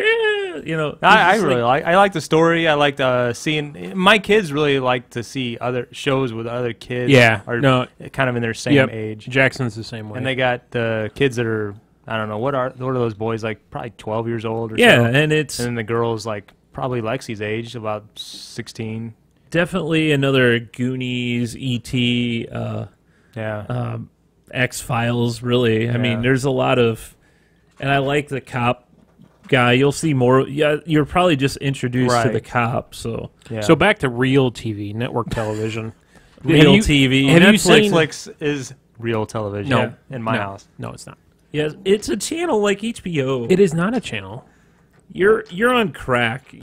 You know. I He's just really like. I like the story. I liked seeing. My kids really like to see other shows with other kids. Yeah, are no. kind of in their same Yep. age. Jackson's the same way. And they got the kids that are, I don't know, what are those boys, like probably 12 years old or Yeah, so. and it's And then the girls like probably Lexi's age, about 16. definitely another Goonies, E.T., Yeah. X-Files, really. I mean, Yeah. there's a lot of... And I like the cop guy. You'll see more... Yeah, you're probably just introduced to Right. the cop, so... yeah. So back to real TV, network television. Real you- TV. have you Netflix, seen- Netflix is real television. No. In my No. house. No, it's not. yeah, it's a channel like HBO. It is not a channel. You're on crack.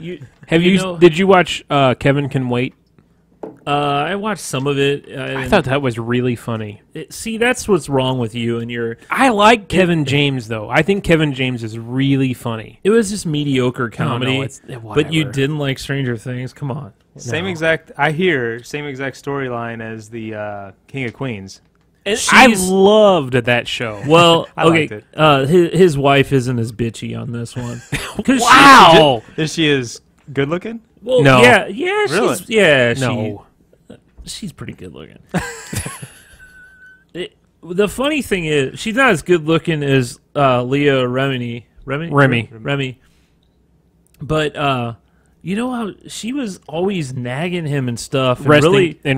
Have you? know- Did you watch Kevin Can Wait? I watched some of it. I thought that was really funny. See, that's what's wrong with you and your... I like Kevin James though. I think Kevin James is really funny. It was just mediocre comedy. it's- but you whatever. didn't like Stranger Things. Come on. Same exact storyline as the King of Queens. And I loved that show. Well, I liked okay. it. His wife isn't as bitchy on this one. 'Cause Wow. Is she as good looking? Well, No. yeah, Really? No. She's pretty good looking. The funny thing is, she's not as good looking as Leah Remini. Remy. But you know how she was always nagging him and stuff, and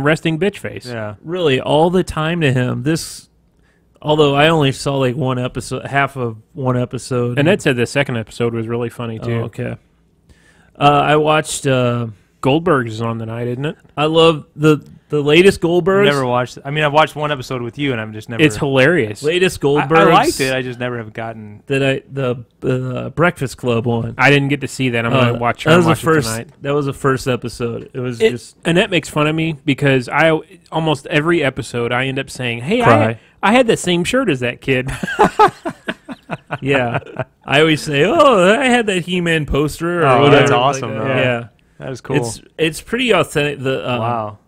resting bitch face. Yeah. really all the time to him. Although I only saw like one episode, half of one episode, And Ed said the second episode was really funny too. Oh, okay. I watched. Goldberg's is on tonight, isn't it? I love the latest Goldbergs. Never watched it. I mean, I've watched one episode with you, and I'm just never. It's hilarious. Latest I Goldbergs. liked it. I just never have gotten. The Breakfast Club one. I didn't get to see that. I'm going to watch it tonight. That was the first episode. It was just Annette makes fun of me because I almost every episode I end up saying, "Hey, Cry. I had the same shirt as that kid." yeah. I always say, "Oh, I had that He-Man poster." Or Oh, whatever, that's awesome, Like though. that. Yeah. That is cool. It's pretty authentic. Wow.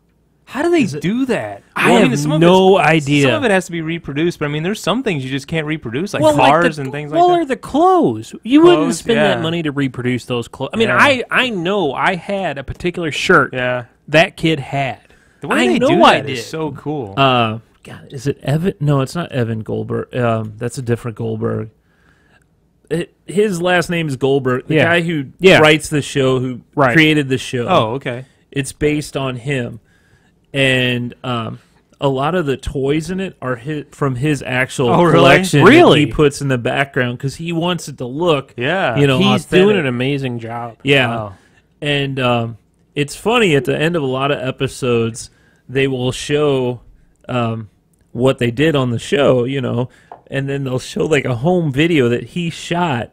How do they do that? I Well, have some of no it's- idea. Some of it has to be reproduced, but I mean, there's some things you just can't reproduce, like Well, cars and things like or that. the clothes. You wouldn't Clothes, spend yeah. that money to reproduce those clothes. I mean, Yeah. I know I had a particular shirt Yeah. that kid had. The way I they know do I that is did. so cool. God, is it Evan? No, it's not Evan Goldberg. That's a different Goldberg. His last name is Goldberg. The Yeah. guy who Yeah. writes the show, who Right. created the show. Oh, okay. It's based on him, and a lot of the toys in it are from his actual Oh, really? collection. Really? That he puts in the background because he wants it to look. Yeah. You know, He's authentic. doing an amazing job. Yeah, Wow. and it's funny at the end of a lot of episodes, they will show what they did on the show, you know, and then they'll show like a home video that he shot,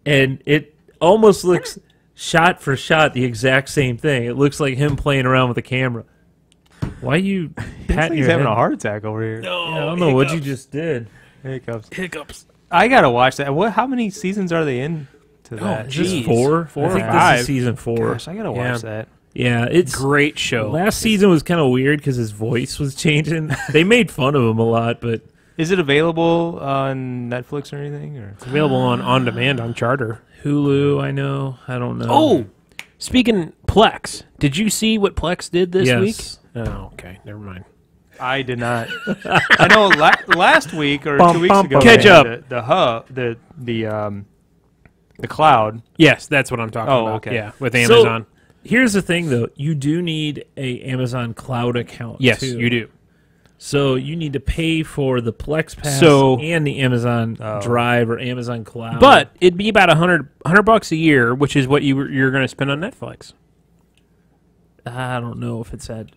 and it almost looks shot for shot the exact same thing. It looks like him playing around with the camera. Why are you patting He's your having head? a heart attack over here. Yeah, I don't know what you just did. Hiccups. I gotta watch that. How many seasons are they in to that? Is this Jeez. four? Four I or think five. this is season 4. Gosh, I gotta watch that. Yeah, it's Great show. Last season was kind of weird because his voice was changing. They made fun of him a lot, but Is it available on Netflix or anything? Or It's available on demand on Charter. Hulu, I know. I don't know. Oh, speaking Plex, did you see what Plex did this Yes. week? Oh, okay, never mind. I did not. I know last week or Bum, 2 weeks bum, ago. bum. Catch they had up. The hub, the cloud. Yes, that's what I'm talking Oh, about. okay. Yeah, with Amazon. Here's the thing, though. You do need a Amazon Cloud account. Yes, too. you do. So you need to pay for the Plex Pass So- and the Amazon Oh. Drive or Amazon Cloud. But it'd be about $100 a year, which is what you're going to spend on Netflix. I don't know if it's that.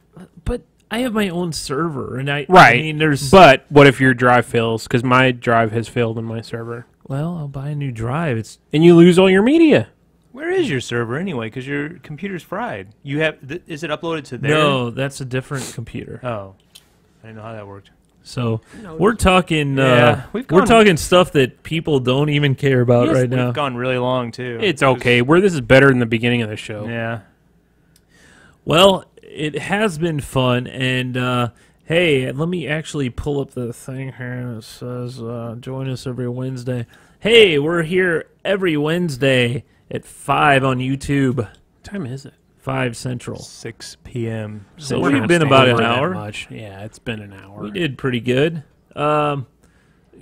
But I have my own server, and I Right. mean, there's. But what if your drive fails? Because my drive has failed in my server, Well, I'll buy a new drive. and you lose all your media. Where is your server anyway? Because your computer's fried. You have is it uploaded to there? No, that's a different computer. Oh, I didn't know how that worked. So we're talking. Yeah, we're gone- talking stuff that people don't even care about Yes, right now. We've gone really long too. It's okay. This is better than the beginning of the show. Yeah. Well, it has been fun, and hey, let me actually pull up the thing here that says join us every Wednesday. Hey, we're here every Wednesday at 5 on YouTube, What time is it? 5 Central. 6 p.m. So We're we've not been staying about an over that hour. much. Yeah, it's been an hour. We did pretty good. Go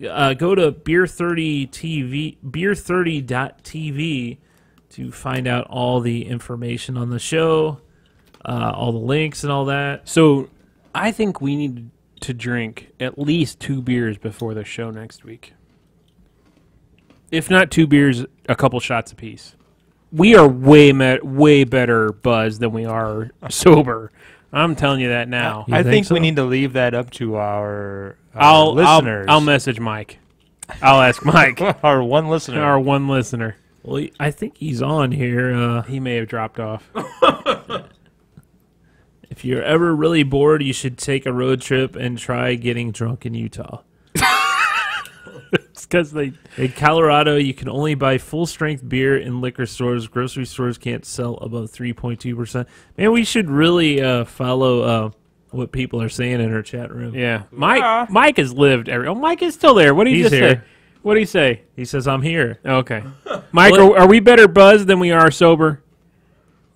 to beer30.tv to find out all the information on the show, all the links and all that. So, I think we need to drink at least 2 beers before the show next week. If not 2 beers, a couple shots apiece. We are way better buzzed than we are sober. I'm telling you that now. You I think think so? we need to leave that up to our I'll listeners. I'll message Mike. I'll ask Mike, our one listener. our one listener. Well, I think he's on here. He may have dropped off. If you're ever really bored, you should take a road trip and try getting drunk in Utah. It's because they. In Colorado, you can only buy full-strength beer in liquor stores. Grocery stores can't sell above 3.2%. Man, we should really follow what people are saying in our chat room. Yeah, Mike has lived every. Oh, Mike is still there. What did he He's just here. say? What did he say? He says, I'm here. Okay, Mike, What? are we better buzzed than we are sober?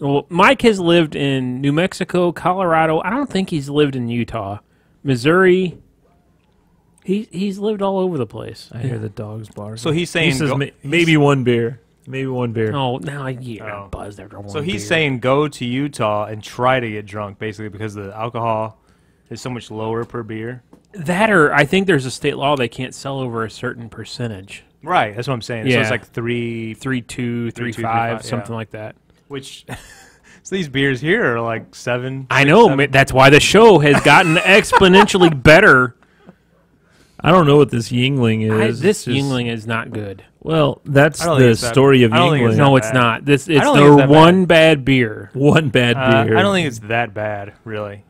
Well, Mike has lived in New Mexico, Colorado. I don't think he's lived in Utah, Missouri. He's lived all over the place. I hear the dogs barking. So he's He saying says go- maybe one beer. Maybe one beer. Oh, now you're Oh. buzzed after one. So he's beer. saying go to Utah and try to get drunk, basically, because the alcohol is so much lower per beer. that, or I think there's a state law they can't sell over a certain percentage. Right, that's what I'm saying. So Yeah. it's like 3, 3.2, 3.5, 3.5, something yeah. like that. which so these beers here are like 7. I 6, know. 7. That's why the show has gotten exponentially better. I don't know what this Yingling is. This It's just- Yingling is not good. Well, that's I don't think the it's that- story of I don't think it's Yingling. that No, it's bad. not. It's don't think the it's that one bad beer. One bad beer. I don't think it's that bad, really.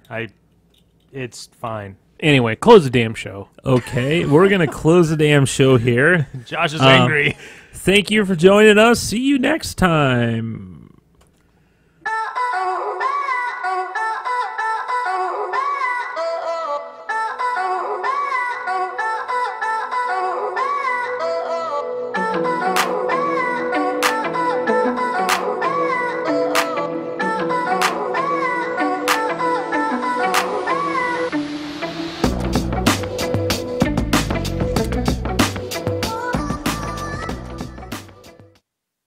It's fine. Anyway, close the damn show. Okay, we're going to close the damn show here. Josh is angry. Thank you for joining us. See you next time. Oh,